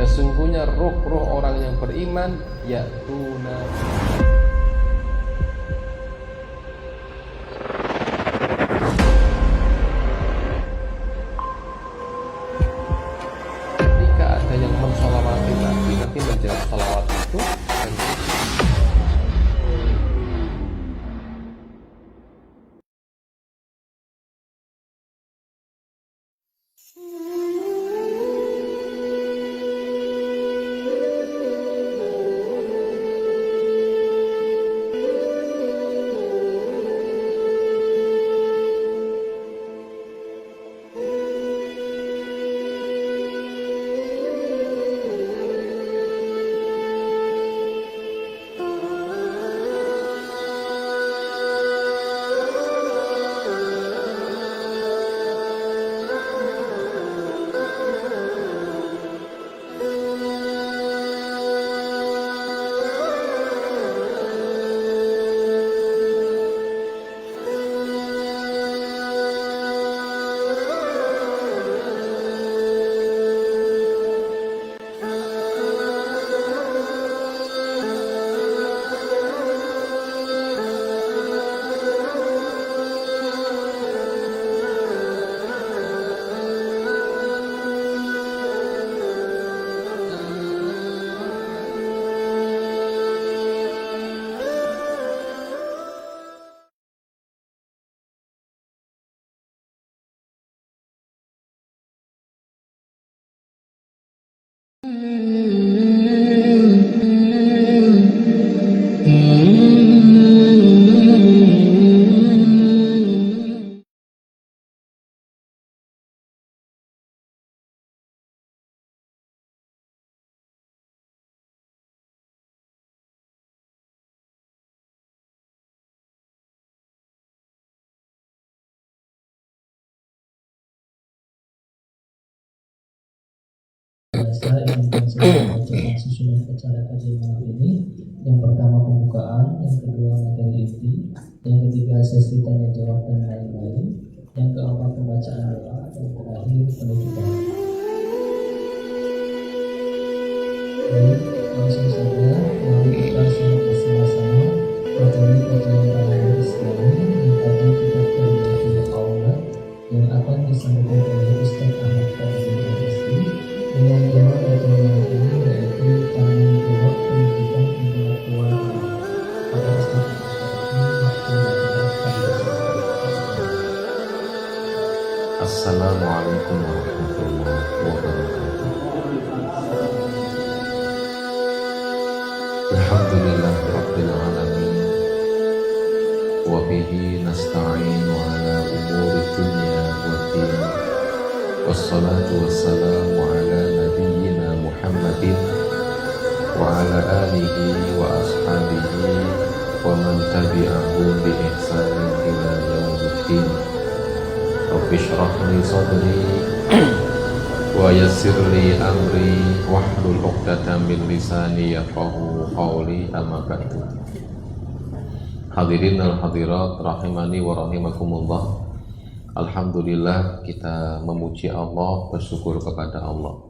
Sesungguhnya ruh-ruh orang yang beriman ya'tuna, ketika ada yang mensolawati Nabi, nanti menjawab salawat itu dan Saya ingin saya bacakan susunan acara kajian malam ini. Yang pertama pembukaan, yang kedua materi inti, yang ketiga sesi tanya jawab dan lain-lain, yang keempat pembacaan doa, dan terakhir penutupan. Baik, langsung saja mari kita simak bersama-sama materi kajian malam ini yang tadi kita pelajari di aula yang akan disampaikan oleh Ustaz Ahmad Fadil Rizki dengan tema kajian malam ini yaitu tanggung jawab pendidikan intelektual pada Ustaz Assalamualaikum warahmatullahi wabarakatuh. Alhamdulillahirabbil alamin wa bihi nasta'inu ala umuri dunya waddin. Wassalatu wassalamu ala nabiyyina Muhammadin wa ala alihi wa ashabihi wa man tabi'ahu bi ihsanin ila yaumiddin. Rabbi shrah li sadri wa yassir li amri wahlul 'uqdatam min lisani yafqahu qawli, amma ba'du. Hadirin al hadirat rahimani wa rahimakumullah. Alhamdulillah, kita memuji Allah, bersyukur kepada Allah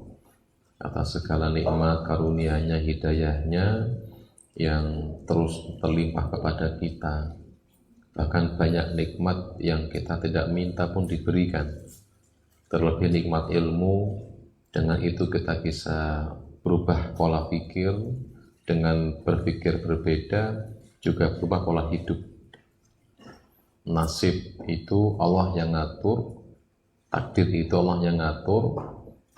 atas segala nikmat karunia-Nya, hidayah-Nya yang terus terlimpah kepada kita. Bahkan banyak nikmat yang kita tidak minta pun diberikan. Terlebih nikmat ilmu, dengan itu kita bisa berubah pola pikir, dengan berpikir berbeda juga berubah pola hidup. Nasib itu Allah yang ngatur, takdir itu Allah yang ngatur,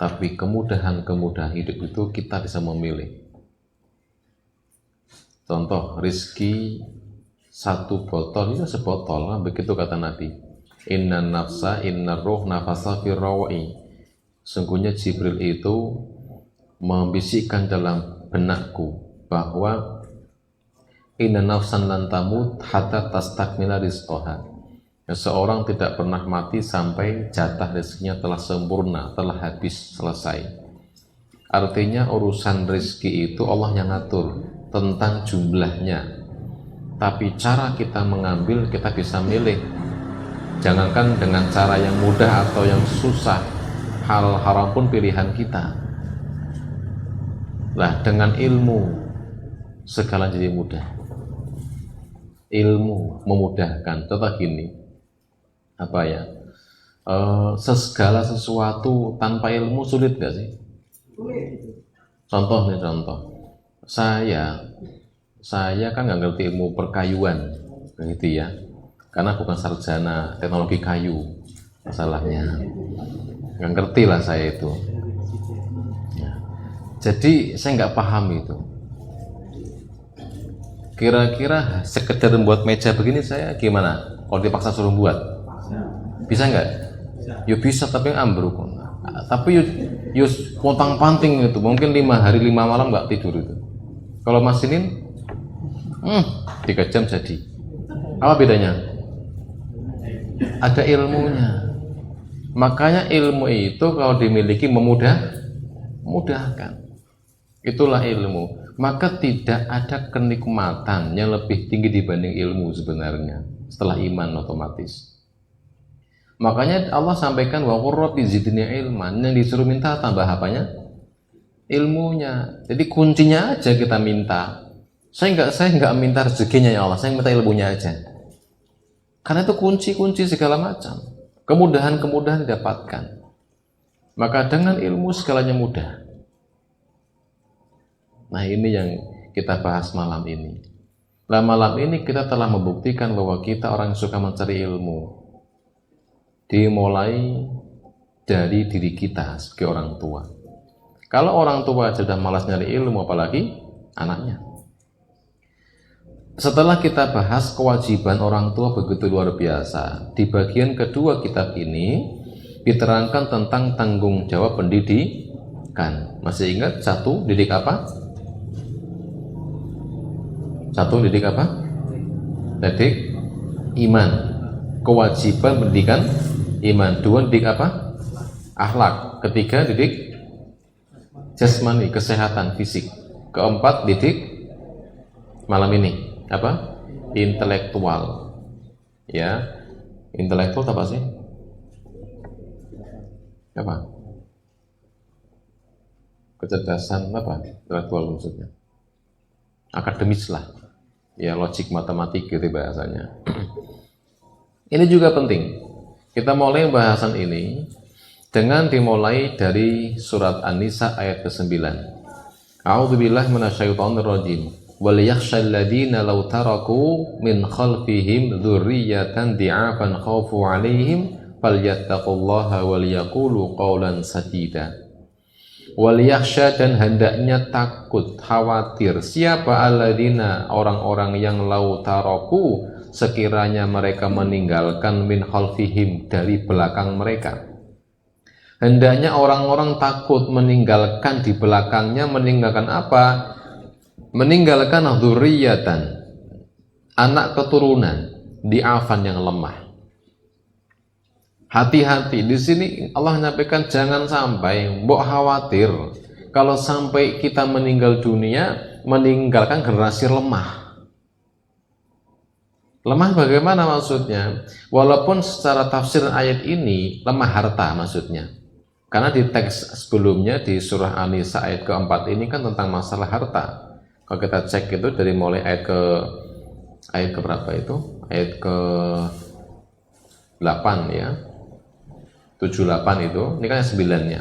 tapi kemudahan-kemudahan hidup itu kita bisa memilih. Contoh, rizki satu botol itu sebotol, begitu kata Nabi. Inna nafsa inna ruh nafasa firrawa'i. Sungguhnya Jibril itu membisikkan dalam benakku bahwa inna nafsan lan tamut hatta tastakmila rizqaha. Seorang tidak pernah mati sampai jatah rezekinya telah sempurna, telah habis, selesai. Artinya urusan rezeki itu Allah yang ngatur tentang jumlahnya. Tapi cara kita mengambil, kita bisa milih. Jangankan dengan cara yang mudah atau yang susah, hal haram pun pilihan kita. Lah dengan ilmu segala jadi mudah. Ilmu memudahkan. Contoh gini, apa ya? Segala sesuatu tanpa ilmu sulit gak sih? Contoh nih, contoh. Saya kan nggak ngerti ilmu perkayuan, begitu ya. Karena bukan sarjana teknologi kayu, masalahnya. Nggak ngerti lah saya itu. Ya. Jadi saya nggak paham itu. Kira-kira sekedar membuat meja begini saya gimana? Kalau dipaksa suruh buat, bisa nggak? Ya bisa, tapi ambruk. Tapi yus pontang panting itu, mungkin 5 hari 5 malam nggak tidur itu. Kalau masinin 3 jam jadi. Apa bedanya? Ada ilmunya. Makanya ilmu itu kalau dimiliki memudahkan. Itulah ilmu. Maka tidak ada kenikmatan yang lebih tinggi dibanding ilmu sebenarnya. Setelah iman otomatis. Makanya Allah sampaikan wa qur rabbi zidni ilman, yang disuruh minta tambah apanya? Ilmunya. Jadi kuncinya aja kita minta. Saya enggak minta rezekinya ya Allah, saya minta ilmunya aja. Karena itu kunci-kunci segala macam. Kemudahan-kemudahan didapatkan. Maka dengan ilmu segalanya mudah. Nah, ini yang kita bahas malam ini. Nah, malam ini kita telah membuktikan bahwa kita orang yang suka mencari ilmu. Dimulai dari diri kita sebagai orang tua. Kalau orang tua sudah malas nyari ilmu, apalagi anaknya. Setelah kita bahas kewajiban orang tua begitu luar biasa, di bagian kedua kitab ini diterangkan tentang tanggung jawab pendidikan. Masih ingat satu didik apa? Satu didik apa? Didik iman. Kewajiban pendidikan iman. 2 didik apa? Akhlak. 3 didik jasmani, kesehatan fisik. 4 didik malam ini apa? Intelektual. Ya, intelektual apa sih? Apa? Kecerdasan apa? Intelektual maksudnya? Akademis lah. Ya, logik matematik gitu bahasanya. Ini juga penting. Kita mulai bahasan ini dengan dimulai dari surat An-Nisa ayat ke-9. A'udzubillahi minasyaitonirrajim. Wal yakhshal ladzina law taraku min khalfihim dzurriyyatan di'afan khaufu 'alaihim falyattaqullaha wal yaqulu qawlan sadida. Wal yakhsha, dan hendaknya takut, khawatir, siapa alladzina, orang-orang yang law taraku, sekiranya mereka meninggalkan min khalfihim, dari belakang mereka. Hendaknya orang-orang takut meninggalkan di belakangnya, meninggalkan apa? Meninggalkan dzurriyyatan, anak keturunan, di'afan yang lemah. Hati-hati, di sini Allah menyampaikan jangan sampai mbok khawatir kalau sampai kita meninggal dunia meninggalkan generasi lemah. Lemah bagaimana maksudnya? Walaupun secara tafsir ayat ini lemah harta maksudnya. Karena di teks sebelumnya di surah An-Nisa ayat keempat ini kan tentang masalah harta. Kalau kita cek itu dari mulai ayat ke berapa itu? Ayat ke 8 ya. 78 itu, ini kan yang 9-nya.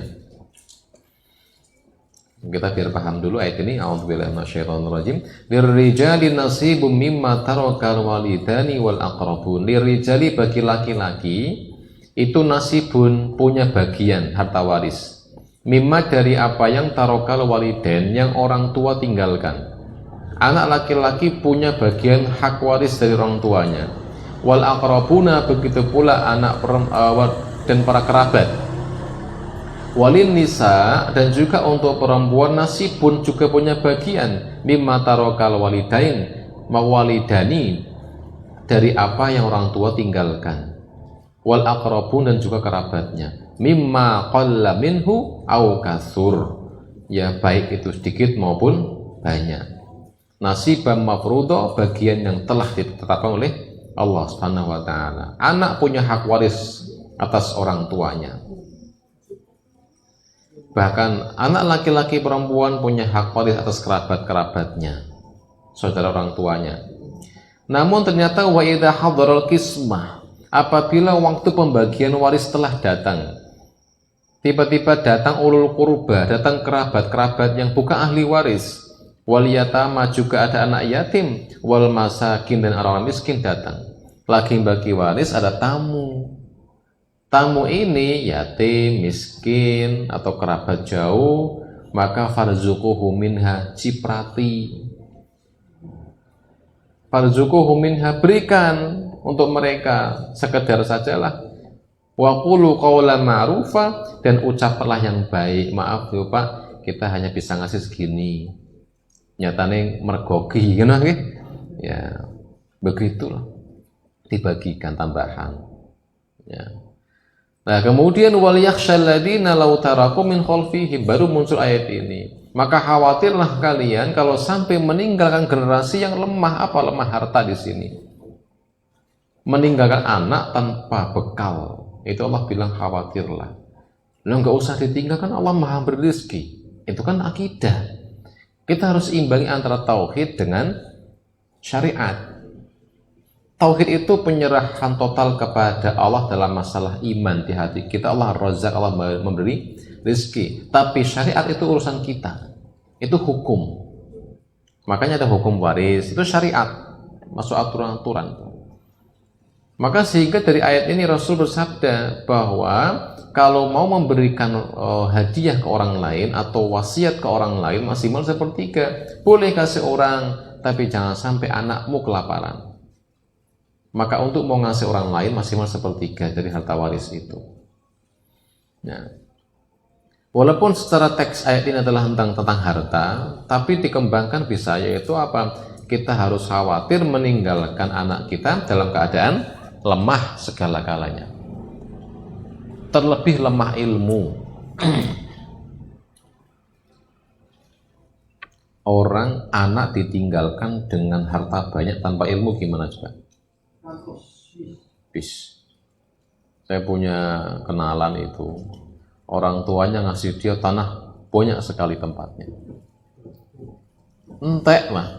Kita biar paham dulu ayat ini. A'udzubillahi minasyaitonirrajim. Lirrijali nasibum mimma tarakal walidani wal aqrabun. Lirrijali, bagi laki-laki itu nasibun, punya bagian harta waris. Mimma, dari apa yang tarakal walidain, yang orang tua tinggalkan. Anak laki-laki punya bagian hak waris dari orang tuanya. Wal aqrabuna, begitu pula anak dan para kerabat. Walin nisa, dan juga untuk perempuan nasibun, juga punya bagian mimma tarakal walidain mawalidani, dari apa yang orang tua tinggalkan. Wal aqrabun, dan juga kerabatnya, mimma qalla minhu au katsur, ya baik itu sedikit maupun banyak. Nasibam mafruḍa, bagian yang telah ditetapkan oleh Allah Subhanahu wa taala. Anak punya hak waris atas orang tuanya. Bahkan anak laki-laki perempuan punya hak waris atas kerabat-kerabatnya, saudara orang tuanya. Namun ternyata wa idza hadaral qismah, apabila waktu pembagian waris telah datang, tiba-tiba datang ulul qurba, datang kerabat-kerabat yang bukan ahli waris, wal yatama, juga ada anak yatim, wal masakin, dan orang miskin datang. Lagi bagi waris ada tamu. Tamu ini yatim, miskin, atau kerabat jauh, maka farzuquhu minha, ciprati. Farzuquhu minha, berikan untuk mereka, sekedar sajalah. Wa qulu qawlan ma'rufa, dan ucaplah yang baik. Maaf ya Pak, kita hanya bisa ngasih segini. Nyatane mergoki, gitu kan? Ya, begitulah. Dibagikan tambahan. Ya. Nah, kemudian wal yakhshal ladina law taraku min khalfihim, baru muncul ayat ini. Maka khawatirlah kalian kalau sampai meninggalkan generasi yang lemah. Apa lemah? Harta di sini. Meninggalkan anak tanpa bekal. Itu Allah bilang khawatirlah. Lo nggak usah ditinggalkan, Allah Maha beri rezeki. Itu kan akidah. Kita harus imbangi antara tauhid dengan syariat. Tauhid itu penyerahan total kepada Allah dalam masalah iman di hati kita. Allah Ar-Razzaq, Allah memberi rezeki. Tapi syariat itu urusan kita. Itu hukum. Makanya ada hukum waris, itu syariat. Masuk aturan-aturan. Maka sehingga dari ayat ini Rasul bersabda bahwa kalau mau memberikan hadiah ke orang lain atau wasiat ke orang lain, maksimal sepertiga. Boleh kasih orang, tapi jangan sampai anakmu kelaparan. Maka untuk mau ngasih orang lain maksimal sepertiga dari harta waris itu. Nah, walaupun secara teks ayat ini adalah tentang harta, tapi dikembangkan bisa, yaitu apa? Kita harus khawatir meninggalkan anak kita dalam keadaan lemah segala-galanya. Terlebih lemah ilmu. Orang anak ditinggalkan dengan harta banyak tanpa ilmu, gimana coba? Bis. Saya punya kenalan itu, orang tuanya ngasih dia tanah banyak sekali tempatnya. Entek lah.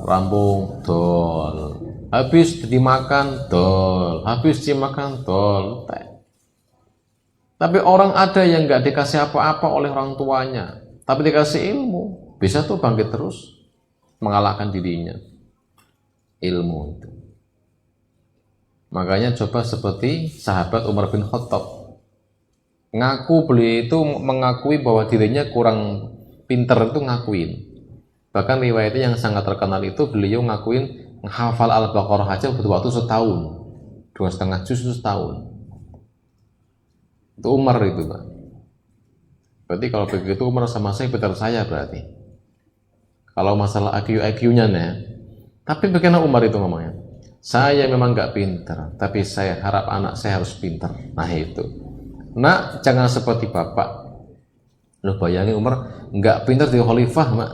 Rampung dol. Habis dimakan dol, habis dimakan dol. Entek. Tapi orang ada yang nggak dikasih apa-apa oleh orang tuanya, tapi dikasih ilmu, bisa tuh bangkit terus, mengalahkan dirinya. Ilmu itu. Makanya coba seperti sahabat Umar bin Khattab. Ngaku beliau itu mengakui bahwa dirinya kurang pinter, itu ngakuin. Bahkan riwayatnya yang sangat terkenal itu beliau ngakuin menghafal Al-Baqarah aja butuh waktu setahun. 2,5 juz itu setahun. Itu Umar itu, Pak. Berarti kalau begitu Umar sama saya pintar saya berarti. Kalau masalah IQ-nya nih. Tapi bagaimana Umar itu ngomongnya? Saya memang nggak pintar, tapi saya harap anak saya harus pintar. Nah itu. Nak, jangan seperti bapak. Lu bayangin Umar nggak pintar di khalifah, Mak.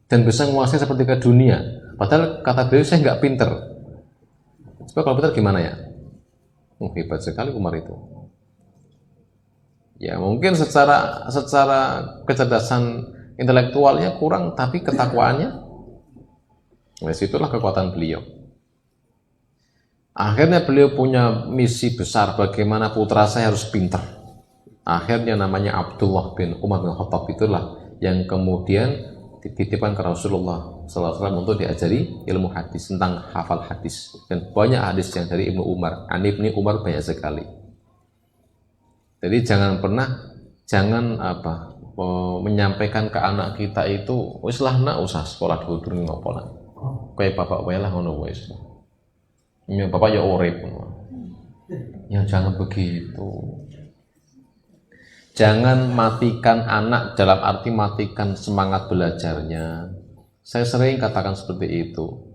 Dan bisa menguasai seperti ke dunia. Padahal kata beliau saya nggak pintar. Coba kalau pintar gimana ya? Hebat sekali Umar itu. Ya mungkin secara kecerdasan intelektualnya kurang, tapi ketakwaannya, nah, situlah kekuatan beliau. Akhirnya beliau punya misi besar, bagaimana putra saya harus pintar. Akhirnya namanya Abdullah bin Umar bin Khattab itulah yang kemudian dititipkan ke Rasulullah SAW untuk diajari ilmu hadis, tentang hafal hadis. Dan banyak hadis yang dari Ibnu Umar, Ibnu Umar banyak sekali. Jadi jangan menyampaikan ke anak kita itu, wis lah nak usah sekolah dulu ngopo lah. Kayak bapak wae lah ngono wis. Ya bapak ya urip. Ya jangan begitu. Jangan matikan anak dalam arti matikan semangat belajarnya. Saya sering katakan seperti itu.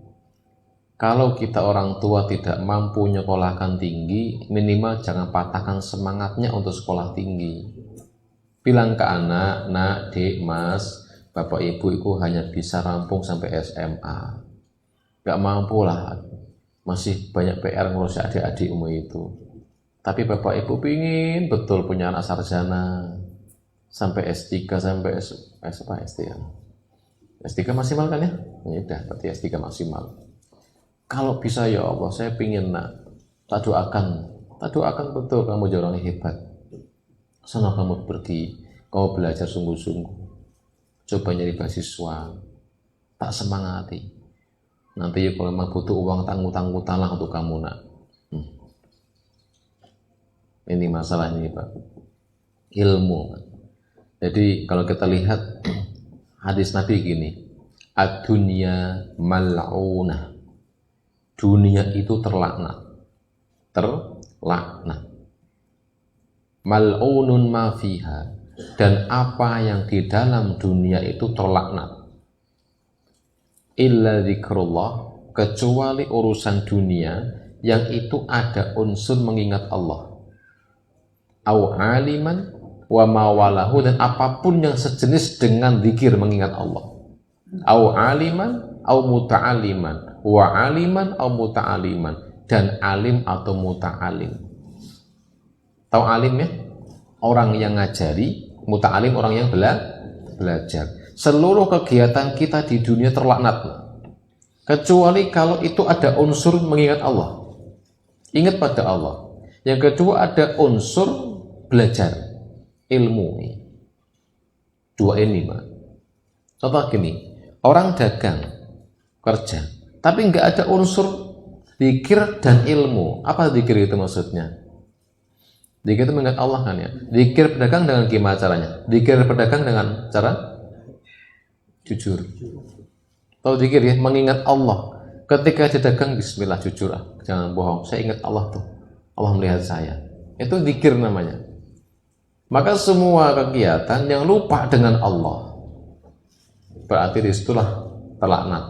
Kalau kita orang tua tidak mampu nyekolahkan tinggi, minimal jangan patahkan semangatnya untuk sekolah tinggi. Bilang ke anak, nak, dek, mas, bapak ibu itu hanya bisa rampung sampai SMA. Gak mampu lah, masih banyak PR ngurusi adik-adikmu itu. Tapi bapak ibu pingin betul punya anak sarjana sampai S3 sampai SD ya. S3 maksimal kan ya? Ya udah, berarti S3 maksimal. Kalau bisa ya Allah, saya pingin nak, tak doakan betul kamu jadi orang hebat. Sana kamu pergi, kamu belajar sungguh-sungguh, coba nyari beasiswa, tak semangati. Nanti ya kalau memang butuh uang, tak ngutang-ngutang lah untuk kamu nak. Ini masalah ini Pak, ilmu. Jadi kalau kita lihat hadis Nabi gini, ad-dunya mal'unah, dunia itu terlaknat, mal'unun ma fiha, dan apa yang di dalam dunia itu terlaknat, illa zikrullah, kecuali urusan dunia yang itu ada unsur mengingat Allah, au aliman wa mawalahu, dan apapun yang sejenis dengan zikir mengingat Allah, au aliman au muta'aliman, wa aliman au muta'aliman, dan alim atau muta'alim. Tahu alim ya? Orang yang ngajari, muta'alim orang yang belajar. Seluruh kegiatan kita di dunia terlaknat, kecuali kalau itu ada unsur mengingat Allah, ingat pada Allah. Yang kedua ada unsur belajar ilmu. Dua ini Pak. Contoh gini, orang dagang kerja tapi nggak ada unsur zikir dan ilmu. Apa zikir itu maksudnya? Zikir itu mengingat Allah kan ya. Zikir pedagang dengan gimana caranya? Zikir pedagang dengan cara jujur. Tahu zikir ya, mengingat Allah. Ketika dia dagang, bismillah, jujur, jangan bohong, saya ingat Allah tuh, Allah melihat saya. Itu zikir namanya. Maka semua kegiatan yang lupa dengan Allah, berarti disitulah terlaknat.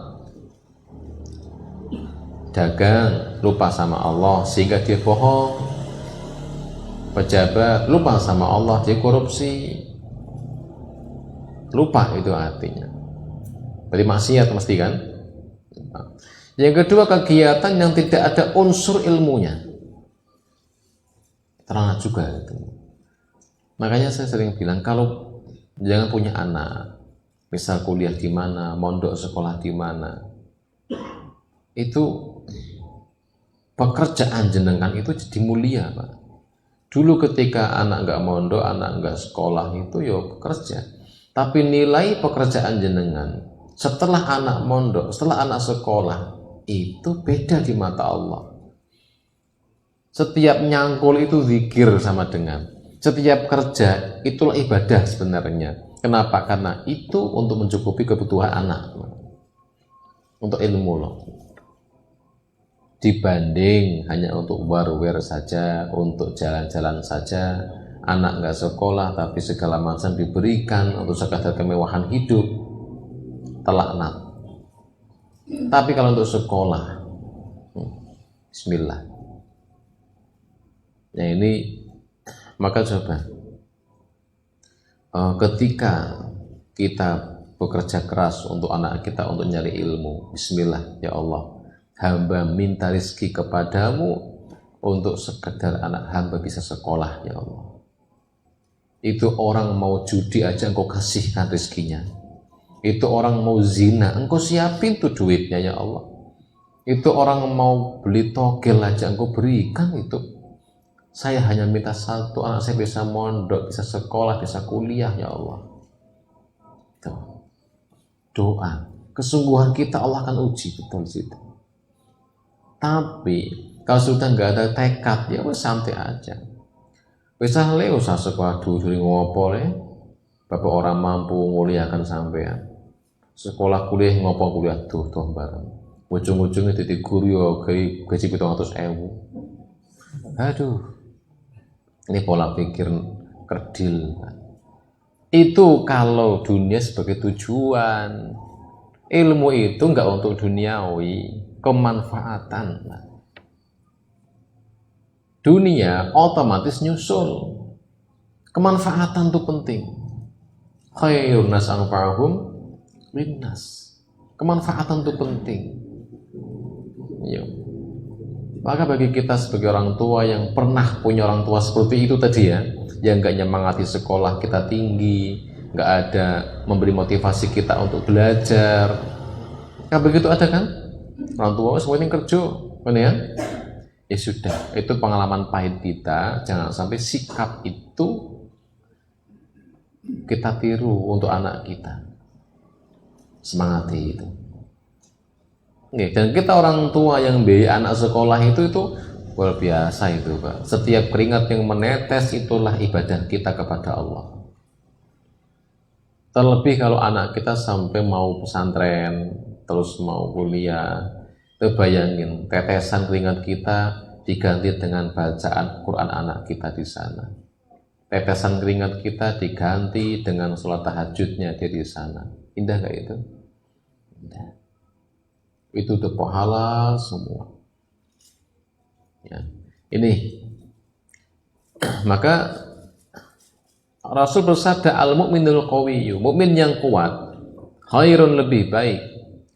Dagang lupa sama Allah sehingga dia bohong, pejabat lupa sama Allah dia korupsi, lupa itu artinya berarti maksiat mesti kan. Yang kedua kegiatan yang tidak ada unsur ilmunya, terlaknat juga itu. Makanya saya sering bilang kalau jangan punya anak, misal kuliah di mana, mondok sekolah di mana, itu pekerjaan jenengan itu jadi mulia Pak. Dulu ketika anak nggak mondok, anak nggak sekolah itu ya bekerja, tapi nilai pekerjaan jenengan setelah anak mondok, setelah anak sekolah itu beda di mata Allah. Setiap nyangkul itu zikir sama dengan, setiap kerja itulah ibadah sebenarnya. Kenapa? Karena itu untuk mencukupi kebutuhan anak, untuk ilmu loh. Dibanding hanya untuk warware saja, untuk jalan-jalan saja, anak nggak sekolah tapi segala macam diberikan untuk sekadar kemewahan hidup, terlaknat. Tapi kalau untuk sekolah, bismillah. Nah ini, maka coba ketika kita bekerja keras untuk anak kita untuk nyari ilmu, bismillah, ya Allah, hamba minta rizki kepadamu untuk sekedar anak hamba bisa sekolah, ya Allah. Itu orang mau judi aja engkau kasihkan rizkinya. Itu orang mau zina, engkau siapin tuh duitnya, ya Allah. Itu orang mau beli togel aja engkau berikan itu. Saya hanya minta satu, anak saya bisa mondok, bisa sekolah, bisa kuliah, ya Allah. Tuh. Doa, kesungguhan kita Allah akan uji betul situ. Tapi kalau sudah nggak ada tekad, ya wes santai aja. Bisa usah sekolah dulu ngopo le, bapak orang mampu muliakan sampean. Sekolah kuliah ngopo kuliah tuh bareng. Ujung-ujungnya jadi guru yo gaji 700.000. Aduh, ini pola pikir kerdil. Itu kalau dunia sebagai tujuan, ilmu itu nggak untuk duniawi, kemanfaatan. Dunia otomatis nyusul. Kemanfaatan itu penting. Khairun nas anfa'uhum linnas. Kemanfaatan itu penting. Yo. Maka bagi kita sebagai orang tua yang pernah punya orang tua seperti itu tadi ya, yang gak nyemangati sekolah kita tinggi, gak ada memberi motivasi kita untuk belajar, nah begitu ada kan orang tua semuanya kerja kan ya, ya sudah, itu pengalaman pahit kita. Jangan sampai sikap itu kita tiru untuk anak kita, semangati itu. Oke, dan kita orang tua yang biaya anak sekolah itu luar biasa itu Pak. Setiap keringat yang menetes itulah ibadah kita kepada Allah. Terlebih kalau anak kita sampai mau pesantren, terus mau kuliah, itu bayangin tetesan keringat kita diganti dengan bacaan Quran anak kita di sana. Tetesan keringat kita diganti dengan sholat tahajudnya dia di sana. Indah nggak itu? Indah. Itu udah pahala semua. Ya. Ini maka Rasul bersabda, al-mu'minul qawiyyu, mukmin yang kuat, khairun lebih baik,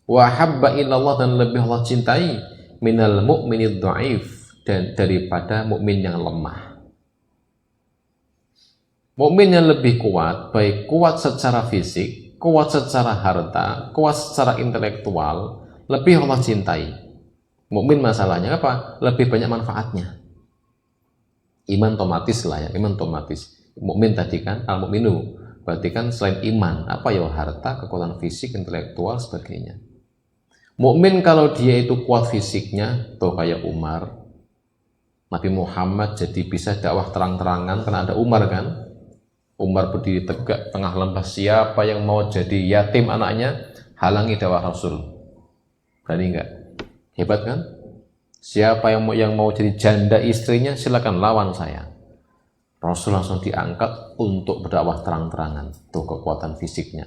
wa habba ilallah dan lebih Allah cintai, minal mu'minid dhaif, dan daripada mukmin yang lemah. Mukmin yang lebih kuat, baik kuat secara fisik, kuat secara harta, kuat secara intelektual, lebih Allah cintai. Mukmin masalahnya apa? Lebih banyak manfaatnya. Iman otomatis lah ya, iman otomatis. Mukmin tadi kan al-mukminu, berarti kan selain iman, apa ya, harta, kekuatan fisik, intelektual, sebagainya. Mukmin kalau dia itu kuat fisiknya, tuh kayak Umar, Nabi Muhammad jadi bisa dakwah terang-terangan karena ada Umar kan. Umar berdiri tegak tengah lembah, siapa yang mau jadi yatim anaknya, halangi dakwah Rasul. Berani enggak? Hebat kan? Siapa yang mau jadi janda istrinya, silakan lawan saya. Rasul langsung diangkat untuk berdakwah terang-terangan. Tuh kekuatan fisiknya.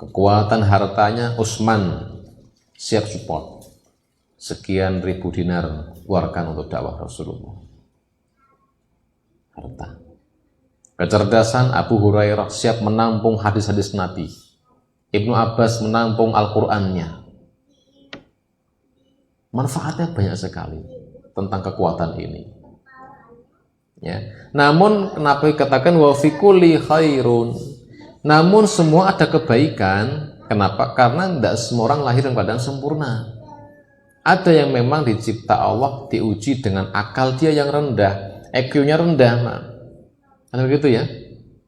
Kekuatan hartanya, Utsman siap support. Sekian ribu dinar keluarkan untuk dakwah Rasulullah. Harta. Kecerdasan, Abu Hurairah siap menampung hadis-hadis Nabi. Ibnu Abbas menampung Al-Qur'annya. Manfaatnya banyak sekali tentang kekuatan ini. Ya. Namun kenapa dikatakan wa fi kulli khairun? Namun semua ada kebaikan. Kenapa? Karena tidak semua orang lahir dalam keadaan sempurna. Ada yang memang dicipta Allah diuji dengan akal dia yang rendah, EQ-nya rendah, ada begitu ya?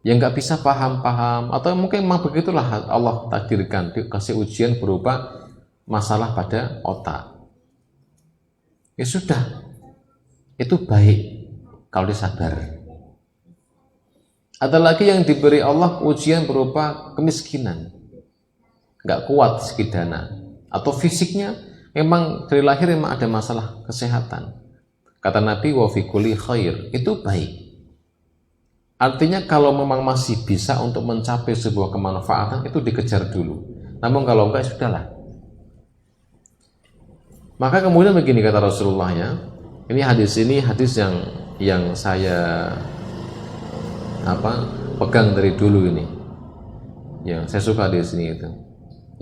Yang nggak bisa paham-paham, atau mungkin memang begitulah Allah takdirkan, dikasih ujian berupa masalah pada otak. Ya sudah, itu baik kalau disadar. Ada lagi yang diberi Allah ujian berupa kemiskinan, nggak kuat segi dana, atau fisiknya memang dari lahir memang ada masalah kesehatan. Kata Nabi, wa fi kulli khair, itu baik. Artinya kalau memang masih bisa untuk mencapai sebuah kemanfaatan, itu dikejar dulu. Namun kalau enggak, sudahlah. Maka kemudian begini kata Rasulullah ya. Ini hadis yang saya pegang dari dulu ini. Yang saya suka di sini itu.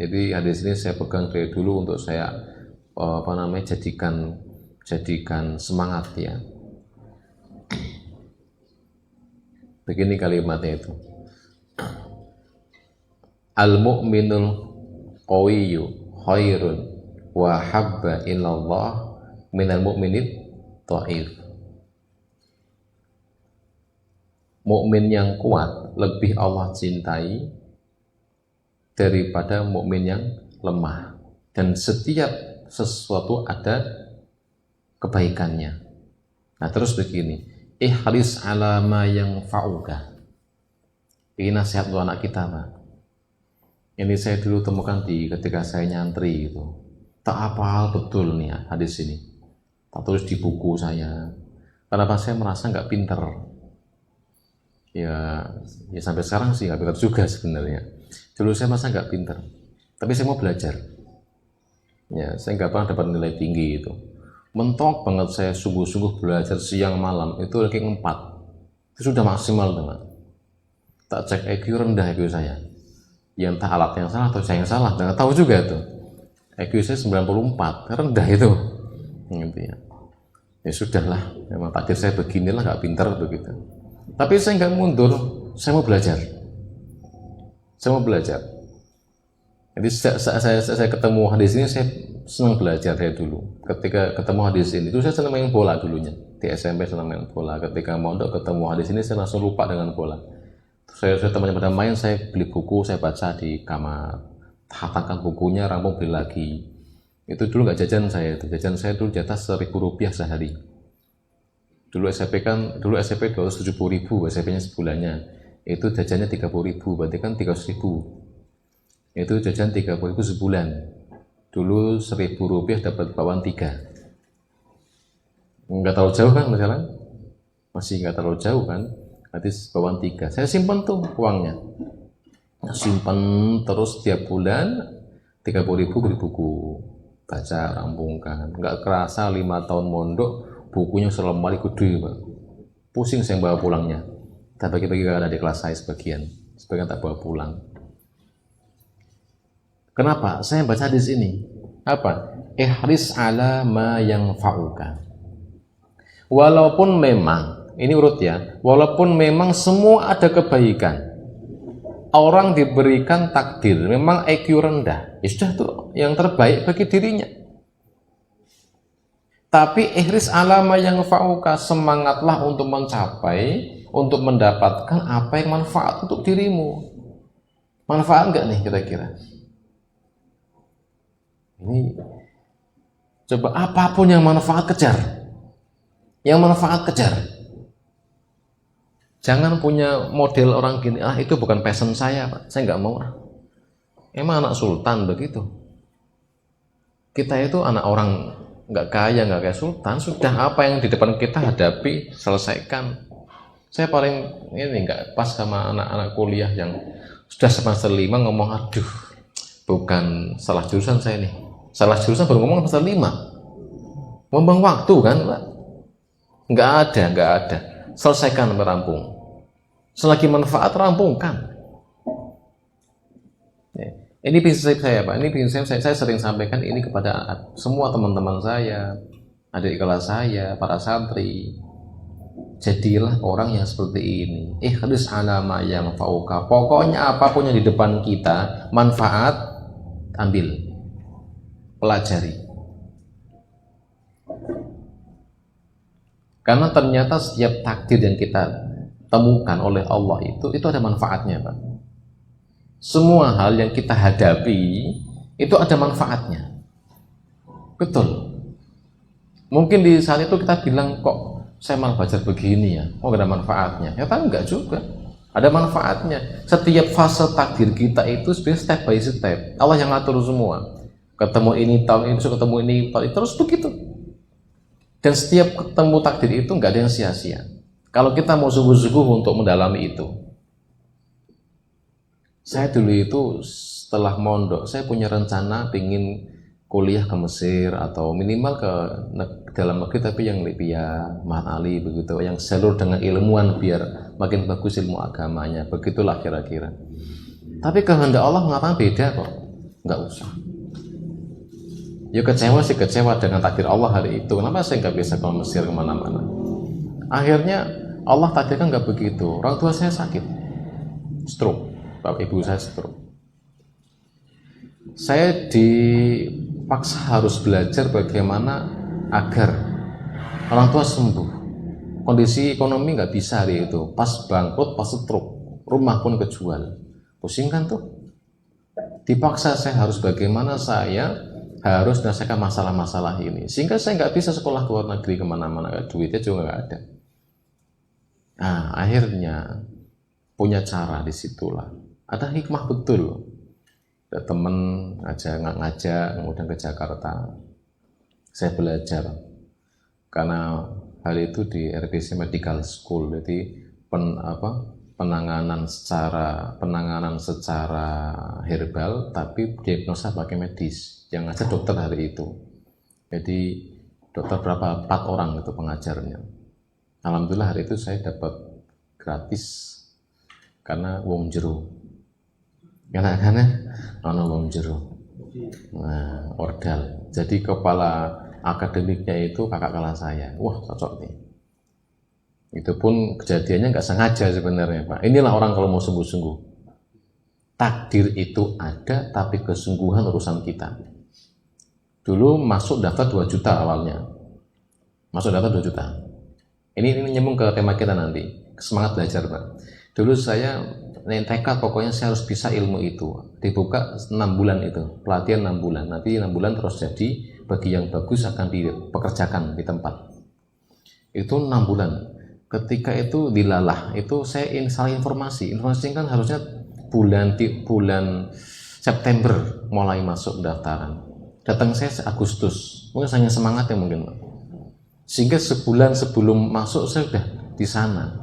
Jadi hadis ini saya pegang dari dulu untuk saya jadikan semangat ya. Begini kalimatnya itu. Al-mu'minul qawiyyu khairun wa habba ilallah minal mu'minid dhaif. Mukmin yang kuat lebih Allah cintai daripada mukmin yang lemah. Dan setiap sesuatu ada kebaikannya. Nah terus begini, ihris ala ma yang fa'uka. Ini nasihat untuk anak kita Pak. Ini saya dulu temukan ketika saya nyantri itu. Tak hafal betul nih ya, hadis ini. Tak tulis di buku saya. Kenapa saya merasa nggak pinter? Ya sampai sekarang sih nggak pinter juga sebenarnya. Dulu saya merasa nggak pinter, tapi saya mau belajar. Ya saya nggak pernah dapat nilai tinggi itu. Mentok banget saya sungguh-sungguh belajar siang malam itu lagi 4. Itu sudah maksimal teman. Tak cek EQ rendah EQ saya. Ya entah alat yang salah atau saya yang salah, nggak tahu juga tuh. IQ saya 94, rendah itu. Gitu ya. Ya sudahlah, memang takdir saya beginilah, nggak pintar begitu. Tapi saya nggak mundur, saya mau belajar. Saya mau belajar. Jadi saya ketemu hadis ini, saya senang belajar dari dulu. Ketika ketemu hadis ini, itu saya senang main bola dulunya. Di SMP senang main bola. Ketika mondok ketemu hadis ini, saya langsung lupa dengan bola. Saya temannya pada main, saya beli buku, saya baca di kamar. Hatamkan bukunya, rampung beli lagi. Itu dulu nggak jajan saya. Jajan saya dulu jatah Rp1.000 sehari. Dulu SMP 270.000, SMP-nya sebulannya. Itu jajannya 30.000, berarti kan 300.000. Itu jajan 30.000 sebulan. Dulu Rp1.000 dapat bawaan 3. Nggak terlalu jauh kan misalnya? Masih nggak terlalu jauh kan? Berarti bawaan 3. Saya simpan tuh uangnya. Simpan terus setiap bulan 30.000 beli buku. Baca, rampungkan. Nggak kerasa 5 tahun mondok, bukunya selemari gede, Pak. Pusing saya bawa pulangnya. Tak bagi-bagi ke adik kelas saya sebagian tak bawa pulang. Kenapa? Saya baca di sini. Apa? Ihris ala ma yanfa'uka. Walaupun memang, ini urut ya, walaupun memang semua ada kebaikan. Orang diberikan takdir, memang IQ rendah. Ya sudah tuh, yang terbaik bagi dirinya. Tapi ihris ala ma yanfa'uka, semangatlah untuk mencapai, untuk mendapatkan apa yang manfaat untuk dirimu. Manfaat enggak nih kira-kira? Ini coba apapun yang manfaat kejar. Yang manfaat kejar. Jangan punya model orang gini, itu bukan passion saya, Pak. Saya nggak mau. Emang anak sultan begitu. Kita itu anak orang nggak kaya, nggak kayak sultan. Sudah apa yang di depan kita hadapi, selesaikan. Saya paling ini nggak pas sama anak-anak kuliah yang sudah semester 5 ngomong, aduh, bukan salah jurusan saya nih. Salah jurusan baru ngomong semester 5. Membuang waktu kan, Pak? Nggak ada. Selesaikan, merampung. Selagi manfaat, rampungkan. Ini prinsip saya, Pak. Ini prinsip saya sering sampaikan ini kepada semua teman-teman saya, adik kelas saya, para santri. Jadilah orang yang seperti ini. Ihris ala ma yanfa'uka. Pokoknya apapun yang di depan kita, manfaat, ambil. Pelajari. Karena ternyata setiap takdir yang kita temukan oleh Allah itu ada manfaatnya, Pak. Semua hal yang kita hadapi itu ada manfaatnya. Betul. Mungkin di saat itu kita bilang, kok saya malah belajar begini ya, gak ada manfaatnya. Ya tapi enggak juga, ada manfaatnya. Setiap fase takdir kita itu sebenarnya step by step. Allah yang ngatur semua. Ketemu ini tahun ini, ketemu ini tahun ini, terus begitu. Dan setiap ketemu takdir itu enggak ada yang sia-sia. Kalau kita mau sungguh-sungguh untuk mendalami itu. Saya dulu itu setelah mondok, saya punya rencana ingin kuliah ke Mesir atau minimal ke dalam negeri, tapi yang Libya, Mahat Ali begitu, yang jalur dengan ilmuwan biar makin bagus ilmu agamanya, begitulah kira-kira. Tapi kehendak Allah mengatakan beda kok, nggak usah. Ya kecewa sih, kecewa dengan takdir Allah hari itu. Kenapa saya nggak bisa ke Mesir kemana-mana? Akhirnya Allah takdirkan nggak begitu. Orang tua saya sakit, stroke, bapak ibu saya stroke. Saya dipaksa harus belajar bagaimana agar orang tua sembuh. Kondisi ekonomi nggak bisa hari itu. Pas bangkrut, pas stroke, rumah pun kejual. Pusing kan tuh. Dipaksa saya harus bagaimana saya harus menyelesaikan masalah-masalah ini. Sehingga saya nggak bisa sekolah ke luar negeri kemana-mana. Duitnya juga nggak ada. Nah, akhirnya punya cara disitulah. Ada hikmah betul. Ada teman ngajak, kemudian ke Jakarta. Saya belajar karena hal itu di RBC Medical School, jadi penanganan secara herbal, tapi diagnosa pakai medis. Yang ngajar dokter hari itu. Jadi dokter berapa 4 orang itu pengajarnya. Alhamdulillah hari itu saya dapat gratis karena wong jero. Karena wong jero. Nah, ordal. Jadi kepala akademiknya itu kakak kelas saya. Wah, cocok nih. Itu pun kejadiannya nggak sengaja sebenarnya, Pak. Inilah orang kalau mau sungguh-sungguh. Takdir itu ada, tapi kesungguhan urusan kita. Dulu masuk daftar 2 juta awalnya. Masuk daftar 2 juta. Ini nyambung ke tema kita nanti. Semangat belajar, Pak. Dulu saya tekad pokoknya saya harus bisa ilmu itu. Dibuka 6 bulan itu. Pelatihan 6 bulan. Nanti 6 bulan terus jadi, bagi yang bagus akan dipekerjakan di tempat. Itu 6 bulan. Ketika itu dilalah, itu saya salah informasi. Informasi kan harusnya bulan September mulai masuk pendaftaran. Datang saya Agustus, mungkin hanya semangat ya mungkin, sehingga sebulan sebelum masuk saya sudah di sana.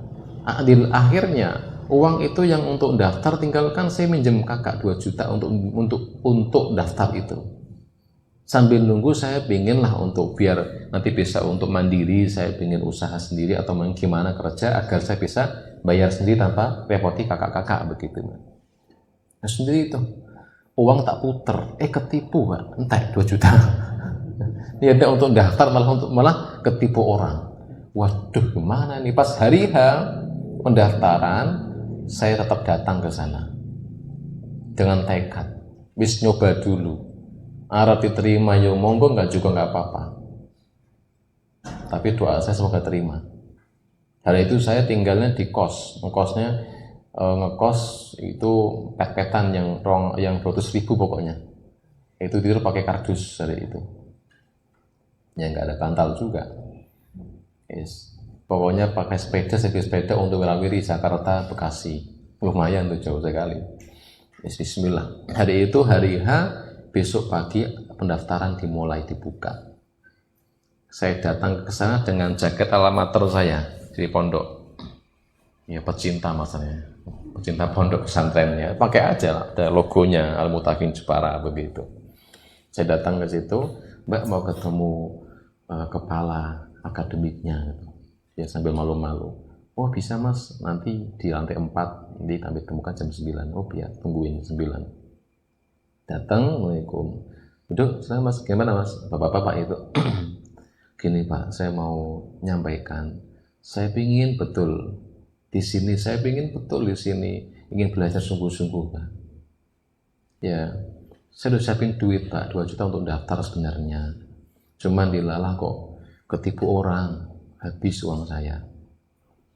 Akhirnya uang itu yang untuk daftar tinggalkan saya minjem kakak 2 juta untuk daftar itu. Sambil nunggu saya pinginlah untuk biar nanti bisa untuk mandiri, saya pingin usaha sendiri atau gimana kerja agar saya bisa bayar sendiri tanpa repoti kakak-kakak begitu. Nah sendiri itu uang tak puter, ketipu Pak, entah 2 juta. Ini ada untuk daftar malah ketipu orang. Waduh, gimana nih? Pas hari H pendaftaran, saya tetap datang ke sana dengan tekad, wis nyoba dulu. Arab diterima ya monggo, nggak juga nggak apa-apa. Tapi doa saya semoga terima. Hari itu saya tinggalnya di kos, ngekos itu pet-petan yang 200.000 pokoknya. Itu tidur pakai kardus hari itu. Ya nggak ada bantal juga. Yes. Pokoknya pakai sepeda untuk wirawiri Jakarta, Bekasi. Lumayan tuh jauh sekali. Yes, bismillah. Hari itu hari H, besok pagi pendaftaran dimulai dibuka. Saya datang ke sana dengan jaket alamater saya di pondok. Ya pecinta masanya. Pecinta pondok pesantrennya. Pakai aja ada logonya Al-Mutakin Jepara begitu. Saya datang ke situ, Mbak mau ketemu kepala akademiknya gitu. Ya sambil malu-malu. Oh bisa Mas, nanti di lantai 4 nanti kami temukan jam 9. Oh biar tungguin 9. Datang, Assalamualaikum. Duduk, saya Mas, gimana Mas? Bapak-bapak itu. Gini Pak, saya mau nyampaikan. Saya ingin betul di sini, ingin belajar sungguh-sungguh Pak. Ya, saya udah siapin duit Pak, 2 juta untuk daftar sebenarnya. Cuman dilalah kok ketipu orang, habis uang saya.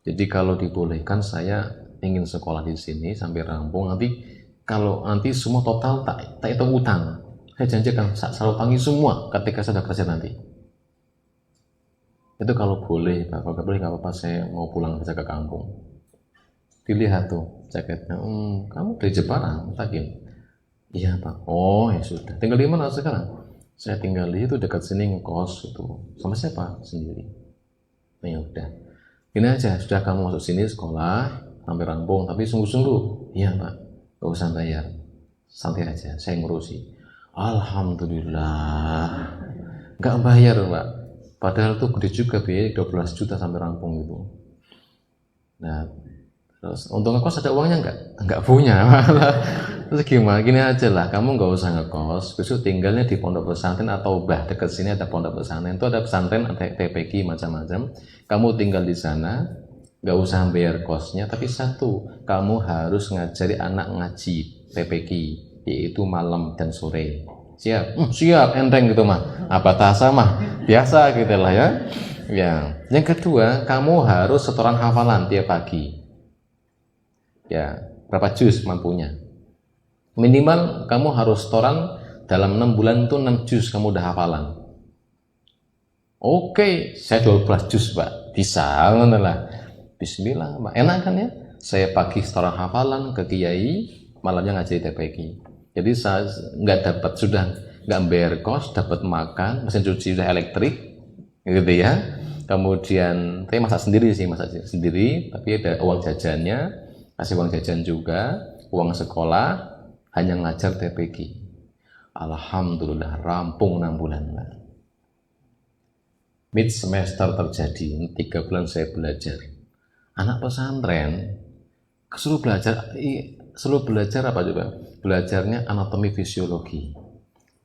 Jadi kalau dibolehkan saya ingin sekolah di sini sampai rampung, kalau nanti semua total tak hitung utang. Saya janjikan saya utangi semua ketika saya sudah kerja nanti. Itu kalau boleh Pak, kalau nggak boleh nggak apa-apa, saya mau pulang kerja ke kampung. Dilihat tuh jaketnya, kamu dari Jepara, Mutakin? Iya Pak. Oh ya sudah. Tinggal di mana sekarang? Saya tinggal di itu dekat sini ngekos itu. Sama siapa? Sendiri. Nah ya udah. Ini aja, sudah kamu masuk sini sekolah sampai rampung, tapi sungguh-sungguh. Iya Pak. Gak usah bayar, santai aja, saya ngurusi. Alhamdulillah, gak bayar Pak. Padahal tuh gede juga biaya 12 juta sampai rampung gitu. Nah, terus untuk ngekos ada uangnya nggak punya. Terus gimana? Gini aja lah, kamu nggak usah ngekos, besok tinggalnya di pondok pesantren atau dekat sini ada pondok pesantren. Itu ada pesantren, ada TPQ macam-macam. Kamu tinggal di sana. Gak usah bayar kosnya, tapi satu, kamu harus ngajari anak ngaji TPQ, yaitu malam dan sore. Siap? Siap, enteng gitu mah. Apa tasa mah? Biasa gitu lah ya. Ya. Yang kedua, kamu harus setoran hafalan tiap pagi. Ya, berapa juz mampunya? Minimal kamu harus setoran dalam 6 bulan itu 6 juz kamu udah hafalan. Oke, saya 12 juz Pak. Bisa, ngono lah. Bismillah, Mbak. Enak kan ya? Saya pagi setoran hafalan ke kiai, malamnya ngajari TPQ. Jadi saya sudah nggak bayar kos, dapat makan, mesin cuci sudah elektrik, gitu ya. Kemudian, saya masak sendiri, tapi ada uang jajannya, kasih uang jajan juga, uang sekolah, hanya ngajar TPQ. Alhamdulillah, rampung 6 bulan, Mbak. Mid semester terjadi, 3 bulan saya belajar. Anak pesantren suruh belajar apa coba? Belajarnya anatomi fisiologi.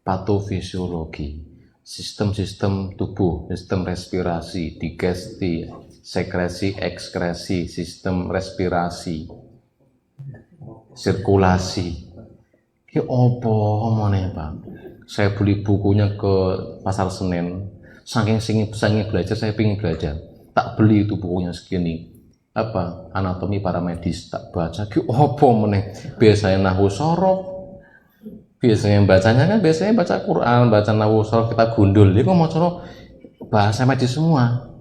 patofisiologi, sistem-sistem tubuh, sistem respirasi, digesti, sekresi, ekskresi, sistem respirasi, sirkulasi. Ki opo omone, Pak? Saya beli bukunya ke Pasar Senen, saking belajar, saya pingin belajar. Tak beli itu bukunya segini. Apa? Anatomi paramedis, tak baca. Ki opo meneh? Biasanya nahwu sorof. Biasanya bacanya kan biasanya baca Quran, baca nahwu sorof, kita gundul. Dia kok mau sorof bahasa medis semua.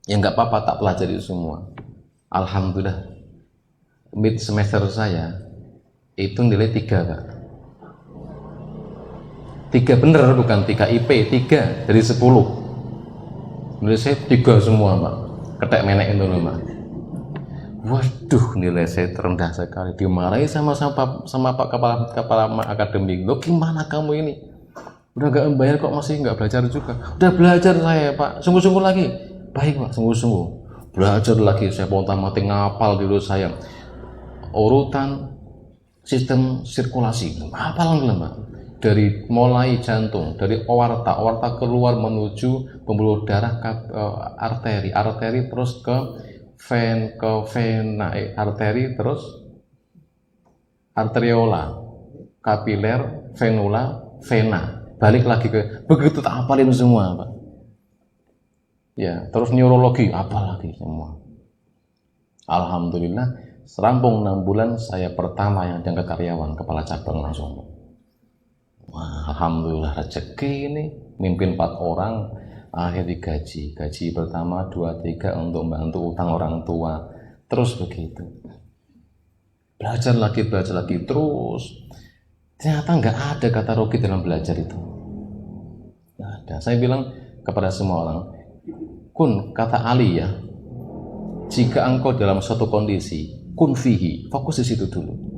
Ya nggak apa-apa, tak pelajari semua. Alhamdulillah. Mid semester saya itu nilai 3, Kak. 3 bener, bukan 3 IP, 3 dari 10. Nilai saya 3 semua, Pak. Ketek menek itu loh, Pak. Waduh, nilai saya terendah sekali. Dimarahi sama Pak kepala akademik. Loh, gimana kamu ini? Udah gak membayar kok masih nggak belajar juga? Udah belajar saya, Pak. Sungguh-sungguh lagi. Baik, Pak, sungguh-sungguh. Belajar lagi. Saya ponta-mati ngapal dulu saya. Urutan sistem sirkulasi. Hafal nggak, Pak? Dari mulai jantung, dari aorta keluar menuju pembuluh darah ke arteri terus ke vena, arteri terus arteriola, kapiler, venula, vena. Balik lagi ke begitu, tak hafalin semua, Pak. Ya, terus neurologi apa lagi semua. Alhamdulillah, serampung 6 bulan saya pertama yang diangkat karyawan, kepala cabang langsung. Wah, alhamdulillah rezeki ini, mimpin 4 orang, akhir digaji. Gaji pertama 2-3 untuk membantu utang orang tua. Terus begitu. Belajar lagi terus. Ternyata nggak ada kata rugi dalam belajar itu. Nggak ada. Saya bilang kepada semua orang, kun, kata Ali ya, jika engkau dalam suatu kondisi, kun fihi, fokus di situ dulu.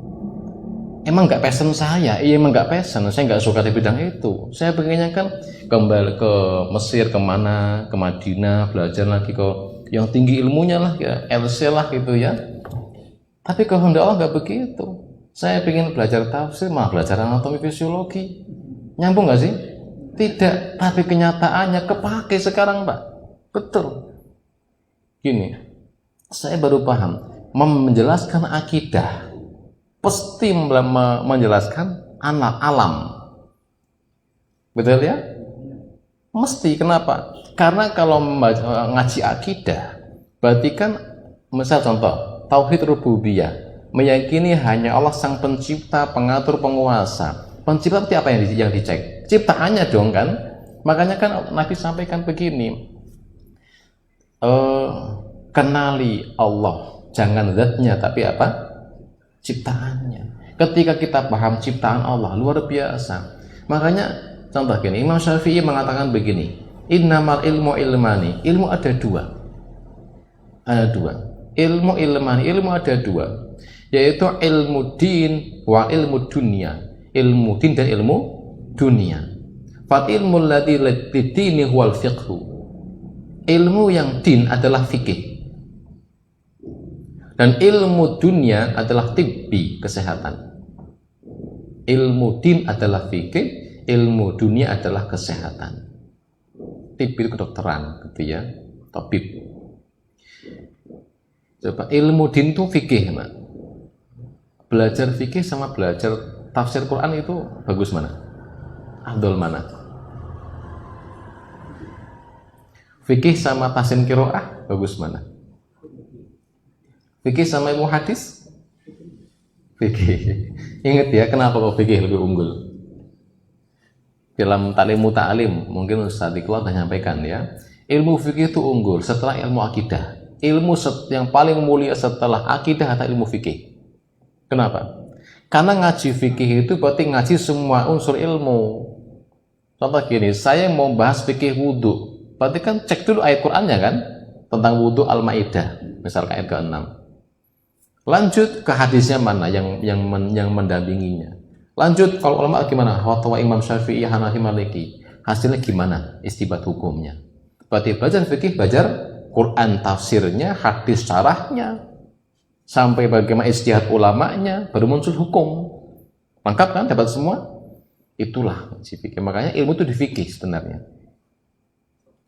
Emang nggak passion saya, emang nggak passion, saya nggak suka di bidang itu. Saya pengennya kan kembali ke Mesir, kemana, ke Madinah, belajar lagi ke yang tinggi ilmunya lah, ya LC lah gitu ya. Tapi kehendak Allah nggak begitu. Saya pengen belajar tafsir, malah belajar anatomi fisiologi. Nyambung nggak sih? Tidak, tapi kenyataannya kepake sekarang, Pak. Betul. Gini, saya baru paham, menjelaskan akidah pasti menjelaskan alam. Betul ya? Mesti. Kenapa? Karena kalau ngaji akidah, berarti kan, misal contoh, tauhid rububiyah, meyakini hanya Allah sang pencipta, pengatur, penguasa. Pencipta itu apa yang dicek? Ciptaannya dong kan? Makanya kan Nabi sampaikan begini, kenali Allah, jangan zatnya, tapi apa? Ciptaannya. Ketika kita paham ciptaan Allah, luar biasa. Makanya contoh gini, Imam Syafi'i mengatakan begini, innamal ilmu ilmani, ilmu ada 2. Ada 2. Ilmu ilmani, ilmu ada 2, yaitu ilmu din wa ilmu dunia. Ilmu din dan ilmu dunia. Fat ilmu ladzi lidini huwal fiqhu. Ilmu yang din adalah fikih. Dan ilmu dunia adalah tibbi, kesehatan. Ilmu din adalah fikih, ilmu dunia adalah kesehatan. Tibbi itu kedokteran, gitu ya. Tabib. Coba ilmu din itu fikih, Mbak. Belajar fikih sama belajar tafsir Quran itu bagus mana? Afdol mana? Fikih sama tafsir qiraah bagus mana? Fikih sama ilmu hadis? Fikih. Ingat ya, kenapa kok fikih lebih unggul? Dalam Ta'limu Ta'lim, mungkin Ustaz Iqbal sudah nyampaikan ya. Ilmu fikih itu unggul setelah ilmu akidah. Ilmu yang paling mulia setelah akidah atau ilmu fikih. Kenapa? Karena ngaji fikih itu berarti ngaji semua unsur ilmu. Contoh gini, saya mau bahas fikih wudhu, berarti kan cek dulu ayat Qur'annya kan? Tentang wudhu Al-Ma'idah, misalkan ayat ke-6. Lanjut ke hadisnya mana yang mendampinginya. Lanjut kalau ulama gimana? Fatwa Imam Syafi'i, Hanafi, Maliki. Hasilnya gimana? Istibat hukumnya. Berarti belajar fikih, belajar Quran tafsirnya, hadis syarahnya, sampai bagaimana ijtihad ulamanya, baru muncul hukum. Lengkap kan? Dapat semua? Itulah ngaji fikih. Makanya ilmu itu di fikih sebenarnya.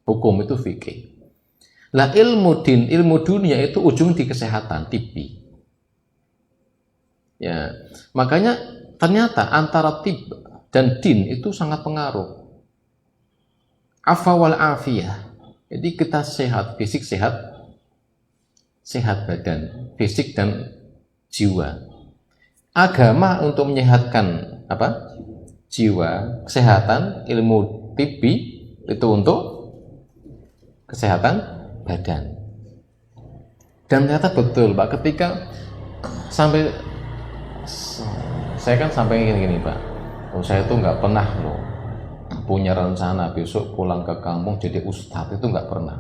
Hukum itu fikih. Lah ilmu dunia itu ujung di kesehatan, tibi. Ya, makanya ternyata antara tib dan din itu sangat pengaruh. Afawal afiyah. Jadi kita sehat, fisik sehat, sehat badan, fisik dan jiwa. Agama untuk menyehatkan apa? Jiwa, kesehatan, ilmu tibi itu untuk kesehatan badan. Dan ternyata betul Pak, ketika sampai saya kan sampai gini Pak, saya tuh nggak pernah loh punya rencana besok pulang ke kampung jadi ustadz, itu nggak pernah.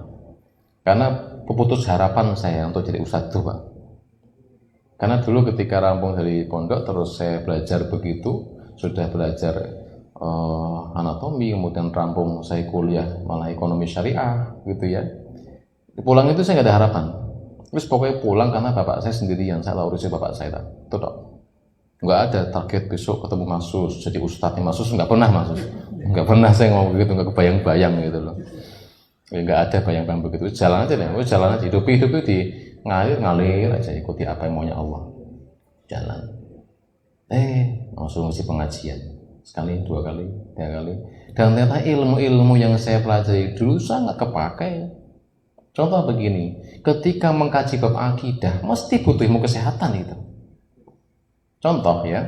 Karena putus harapan saya untuk jadi ustadz tuh Pak. Karena dulu ketika rampung dari pondok terus saya belajar begitu, sudah belajar anatomi, kemudian rampung saya kuliah malah ekonomi syariah gitu ya. Pulang itu saya nggak ada harapan. Terus pokoknya pulang karena bapak saya sendirian, saya tahu urusan bapak saya itu dok. Nggak ada target besok ketemu Masus jadi ustadznya Masus, nggak pernah Masus, nggak pernah saya ngomong begitu, nggak kebayang-bayang gitu loh. Ya, nggak ada bayang-bayang begitu, jalan aja deh, jalan aja, hidup itu di ngalir aja, ikuti apa yang maunya Allah, jalan. Langsung ngisi pengajian sekali, 2 kali, 3 kali, dan ternyata ilmu-ilmu yang saya pelajari dulu sangat kepakai. Contoh begini, ketika mengkaji bab akidah mesti butuh ilmu kesehatan itu. Contoh ya,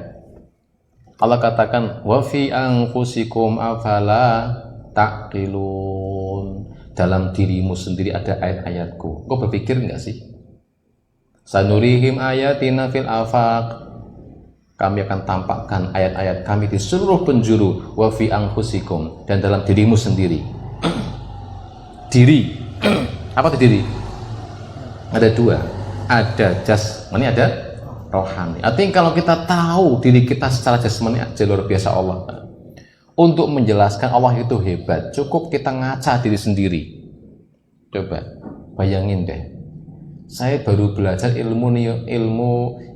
Allah katakan wa fi anfusikum afala taqilun, dalam dirimu sendiri ada ayat-ayatku. Kau berpikir enggak sih? Sanurihim ayatina fil afaq, kami akan tampakkan ayat-ayat kami di seluruh penjuru. Wa fi anfusikum, dan dalam dirimu sendiri. Diri apa itu diri? Ada 2, ada jasmani, ada rohani. Artinya kalau kita tahu diri kita secara jasmani aja luar biasa Allah. Untuk menjelaskan Allah itu hebat, cukup kita ngaca diri sendiri. Coba bayangin deh, saya baru belajar ilmu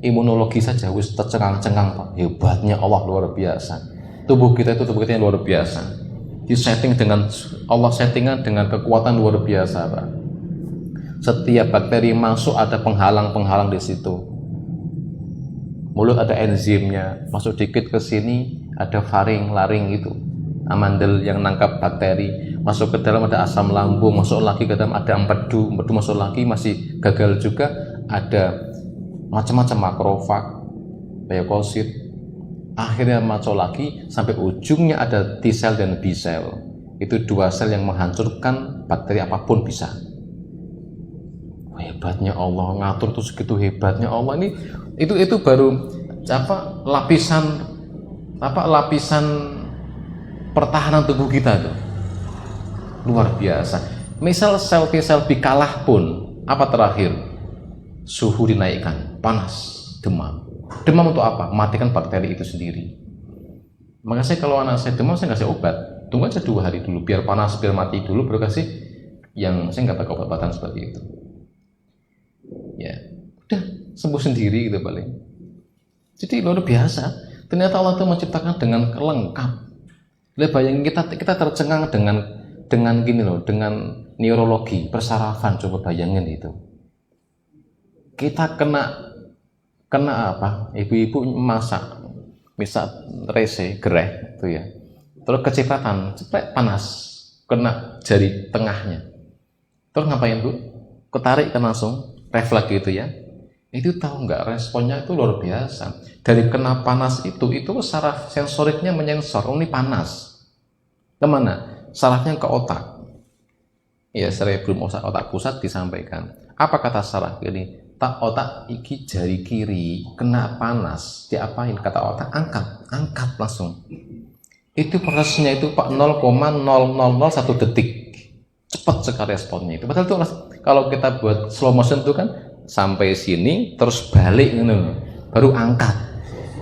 imunologi saja wis tercengang-cengang Pak. Hebatnya Allah luar biasa. Tubuh kita itu tubuh kita yang luar biasa. Disetting dengan Allah, settingan dengan kekuatan luar biasa Pak. Setiap bakteri masuk ada penghalang-penghalang di situ. Mulut ada enzimnya, masuk dikit ke sini ada faring, laring gitu, amandel yang nangkap bakteri. Masuk ke dalam ada asam lambung, masuk lagi ke dalam ada empedu masuk lagi masih gagal juga, ada macam-macam makrofag, leukosit. Akhirnya masuk lagi sampai ujungnya ada T cell dan B cell. Itu 2 sel yang menghancurkan bakteri apapun bisa. Hebatnya Allah, ngatur tuh segitu hebatnya Allah. Ini itu baru lapisan pertahanan tubuh kita tuh luar biasa. Misal sel T sel B kalah pun, apa terakhir? Suhu dinaikkan, panas, demam. Demam untuk apa? Matikan bakteri itu sendiri. Makanya saya kalau anak saya demam saya kasih obat, tunggu aja 2 hari dulu biar panas, biar mati dulu, baru kasih yang saya nggak pakai obat-obatan seperti itu. Ya, udah sembuh sendiri gitu paling. Jadi luar biasa. Ternyata Allah itu menciptakan dengan lengkap. Lihat bayangin kita tercengang dengan gini loh, dengan neurologi, persarafan, coba bayangin itu. Kita kena apa? Ibu-ibu masak, misal rese, gereh itu ya. Terus kecipratan, ceplek panas, kena jari tengahnya. Terus ngapain Bu? Ketarik kan langsung. Refleks gitu ya, itu tahu nggak responnya itu luar biasa. Dari kena panas itu saraf sensoriknya menyensor, ini panas. Kemana? Sarafnya ke otak. Ya, cerebrum otak pusat disampaikan. Apa kata saraf ini? Otak iki jari kiri kena panas, diapain? Kata otak angkat langsung. Itu prosesnya itu Pak 0,0001 detik. Cepat sekali responnya itu. Padahal itu kalau kita buat slow motion itu kan sampai sini terus balik gitu, baru angkat.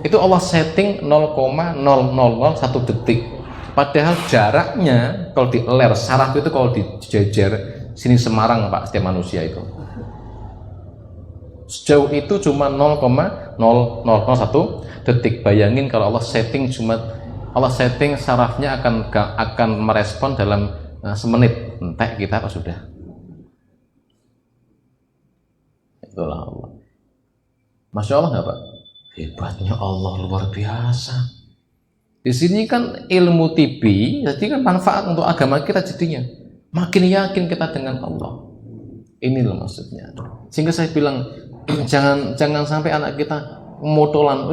Itu Allah setting 0,0001 detik. Padahal jaraknya kalau di ler saraf itu kalau dijejer sini Semarang Pak setiap manusia itu. Sejauh itu cuma 0,001 detik. Bayangin kalau Allah setting cuma Allah setting sarafnya akan merespon dalam semenit, entek kita apa sudah. Itulah Allah. Masya Allah nggak Pak? Hebatnya Allah luar biasa. Di sini kan ilmu tibi, jadi kan manfaat untuk agama kita jadinya. Makin yakin kita dengan Allah. Ini loh maksudnya. Sehingga saya bilang jangan sampai anak kita motolan,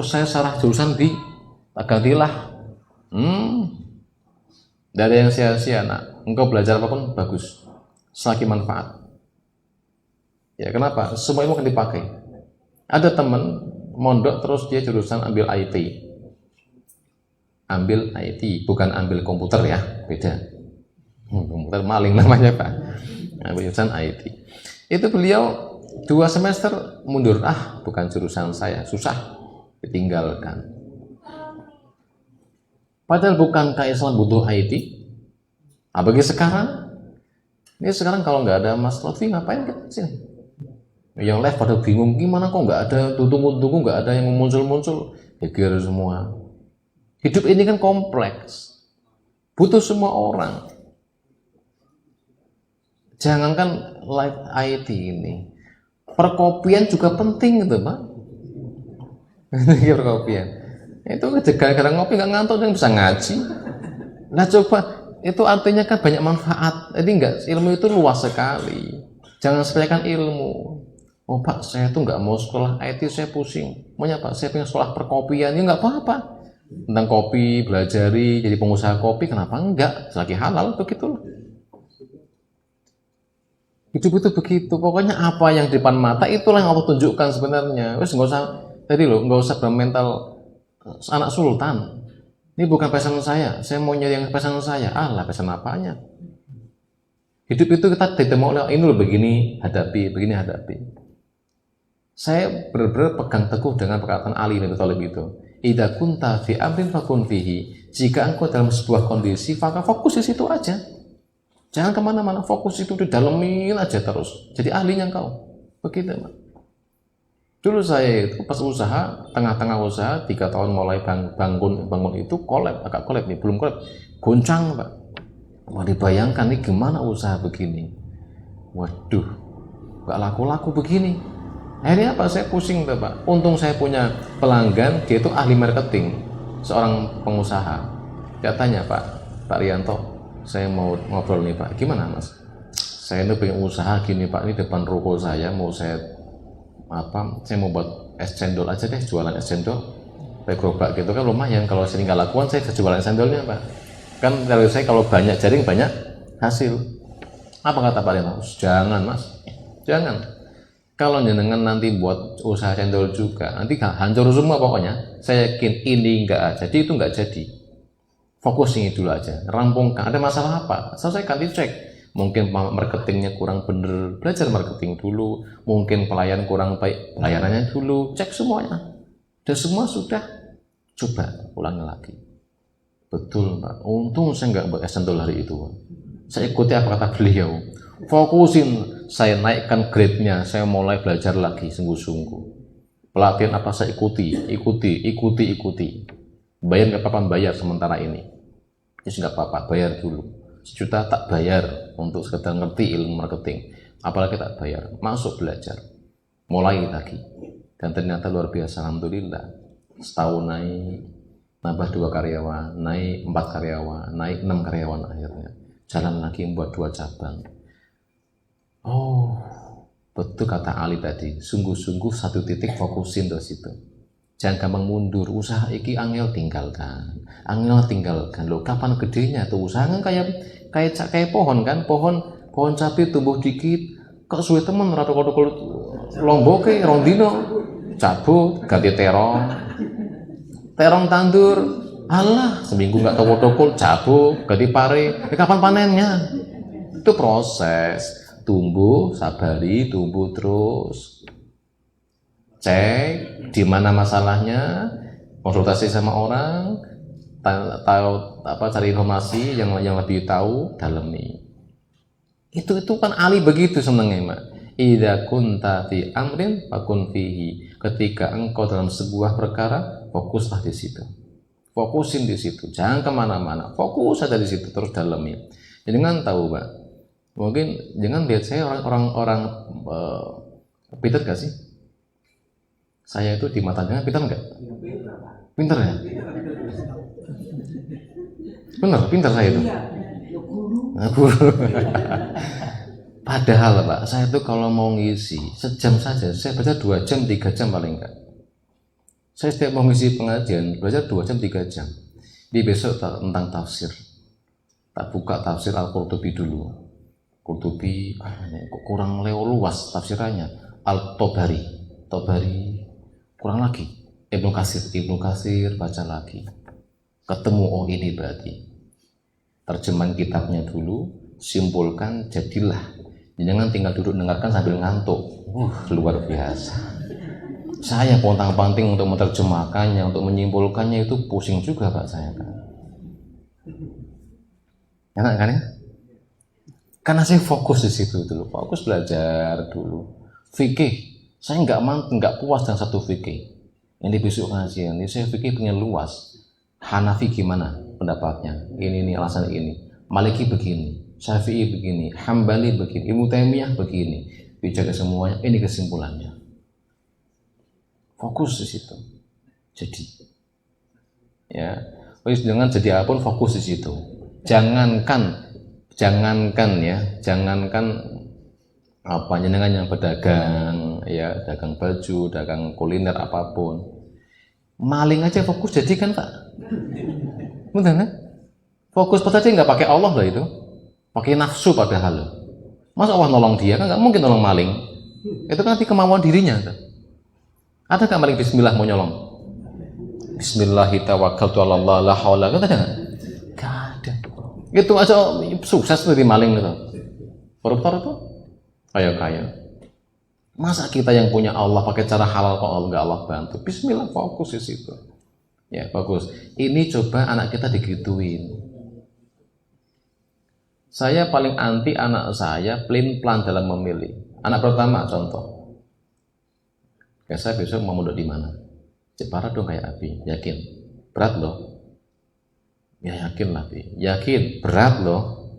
saya salah jurusan di gantilah. Tidak ada yang sia-sia nak. Engkau belajar apapun bagus, selagi manfaat. Ya kenapa? Semua ilmu akan dipakai. Ada teman mondok terus dia jurusan ambil IT. Ambil IT, bukan ambil komputer ya, beda. Komputer maling namanya Pak. Ambil jurusan IT. Itu beliau 2 semester mundur, bukan jurusan saya, susah, ditinggalkan. Padahal bukankah Islam butuh IT? Bagi sekarang, ini sekarang kalau nggak ada Mas Lutfi ngapain ke sini? Yang live pada bingung, gimana kok nggak ada, tunggu nggak ada yang muncul-muncul, pikir semua. Hidup ini kan kompleks, butuh semua orang. Jangankan live IT ini, perkopian juga penting gitu Pak. Perkopian itu gara-gara ngopi nggak ngantuk dan bisa ngaji. Nah coba, itu artinya kan banyak manfaat. Jadi ilmu itu luas sekali. Jangan sepelekan ilmu. Oh Pak, saya tuh nggak mau sekolah IT, saya pusing. Maunya Pak, saya pengen sekolah perkopian. Ya nggak apa-apa. Tentang kopi, belajari, jadi pengusaha kopi, kenapa enggak? Selagi halal, begitu. Hidup itu begitu. Pokoknya apa yang di depan mata, itulah yang Allah tunjukkan sebenarnya. Wes nggak usah, nggak usah bermental anak sultan. Ini bukan pesanan saya mau nyari yang pesanan saya. Pesanan apanya? Hidup itu kita tidak mau ini loh, begini hadapi. Saya benar-benar pegang teguh dengan perkataan Ali bin Abi Thalib itu. Idza kunta fi amrin fakun fihi. Jika engkau dalam sebuah kondisi, maka fokus di situ aja. Jangan kemana-mana, fokus itu didalemin aja terus. Jadi ahlinya engkau. Begitu, Pak. Dulu saya itu pas usaha, tengah-tengah usaha, 3 tahun mulai bangun itu agak kolab nih, belum kolab. Goncang, Pak. Mau dibayangkan nih gimana usaha begini. Waduh, gak laku-laku begini. Akhirnya apa? Saya pusing tuh Pak. Untung saya punya pelanggan, dia itu ahli marketing, seorang pengusaha. Dia tanya Pak Rianto, saya mau ngobrol nih Pak. Gimana Mas? Saya ini pengen usaha gini Pak, ini depan ruko saya mau saya mau buat es cendol aja deh, jualan es cendol, kayak gerobak gitu kan lumayan. Kalau saya nggak lakukan, saya jualan es cendolnya Pak. Kan dari saya kalau banyak jaring banyak hasil. Apa kata Pak Rianto? Jangan Mas, jangan. Kalau jenengan nanti buat usaha cendol juga, nanti hancur semua pokoknya. Saya yakin ini nggak jadi, itu nggak jadi. Fokus ini dulu aja, rampungkan. Ada masalah apa? Selesaikan, dicek. Mungkin marketingnya kurang bener, belajar marketing dulu. Mungkin pelayan kurang baik, pelayanannya dulu. Cek semuanya. Dan semua sudah, coba ulangi lagi. Betul Pak, untung saya nggak buat es cendol hari itu. Saya ikuti apa kata beliau. Fokusin, saya naikkan grade-nya, saya mulai belajar lagi sungguh-sungguh. Pelatihan apa saya ikuti. Bayar nggak apa-apa, bayar sementara ini. Jadi nggak apa-apa, bayar dulu. 1 juta tak bayar untuk sekedar ngerti ilmu marketing. Apalagi tak bayar, masuk belajar. Mulai lagi. Dan ternyata luar biasa, alhamdulillah. Setahun naik, nambah 2 karyawan, naik 4 karyawan, naik 6 karyawan akhirnya. Jalan lagi membuat 2 cabang. Oh, betul kata Ali tadi, sungguh-sungguh 1 titik fokusin dari situ. Jangan gampang mundur, usaha iki angel tinggalkan. Loh, kapan gedenya tuh usaha kan kayak pohon kan, pohon cabai tumbuh dikit, kok suwe temen rada-rada lomboke rondino, cabut, ganti terong tandur. Alah, seminggu nggak toko-toko, cabut, ganti pare. Kapan panennya? Itu proses. Tumbuh, sabari, tumbuh terus. Cek di mana masalahnya, konsultasi sama orang, cari informasi yang lebih tahu, dalemi. Itu kan Ali begitu senengnya, Mak. Idza kunta fi amrin fakun fihi. Ketika engkau dalam sebuah perkara, fokuslah di situ. Fokusin di situ, jangan kemana-mana, fokus saja di situ terus dalami. Jangan tahu Pak, mungkin jangan lihat saya orang pintar gak sih? Saya itu di mata jangan pintar nggak? Pintar ya? Pintar saya itu. Nah, guru. Padahal Pak, saya itu kalau mau ngisi sejam saja, saya baca 2 jam, 3 jam paling enggak. Saya setiap mau ngisi pengajian, belajar 2 jam, 3 jam. Di besok tentang tafsir. Tak buka tafsir Al-Qurtubi dulu. Qurtubi, kok kurang luas tafsirannya. Al-Tobari, kurang lagi. Ibnu Katsir, baca lagi. Ketemu, oh ini berarti. Terjemahan kitabnya dulu, simpulkan, jadilah. Jangan tinggal duduk dengarkan sambil ngantuk. Luar biasa. Saya pontang-panting untuk menerjemahkannya, untuk menyimpulkannya itu pusing juga Pak saya kan. Enak kan ya? Karena saya fokus di situ dulu, fokus belajar dulu. Fikih, saya nggak puas dengan satu fikih. Ini besok kajian, ini saya fikih pengen luas. Hanafi gimana pendapatnya? Ini alasan ini. Maliki begini. Syafi'i begini, Hambali begini, Ibnu Taimiyah begini, bicara semuanya, ini kesimpulannya. Fokus di situ. Jadi, ya, jangan jadi apapun fokus di situ. Jangankan apa jenengan yang pedagang, ya, dagang baju, dagang kuliner apapun, maling aja fokus jadi kan Pak? Betul kan? Fokus saja nggak pakai Allah lah itu. Pakai nafsu padahal. Masa Allah nolong dia kan nggak mungkin nolong maling. Itu kan nanti kemauan dirinya. Ada nggak maling bismillah mau nyolong? Bismillahirrahmanirrahim la haula kan ada nggak? Nggak ada. Itu aja sukses dari maling itu. Koruptor itu kaya. Masa kita yang punya Allah pakai cara halal kok nggak Allah bantu? Bismillah, fokus di situ. Ya fokus. Ini coba anak kita digituin. Saya paling anti anak saya pelin-pelan dalam memilih. Anak pertama contoh. Kayak saya besok mau mondok di mana? Jepara dong kayak Abi. Yakin? Berat loh. Ya yakin lah Abi. Yakin? Berat loh.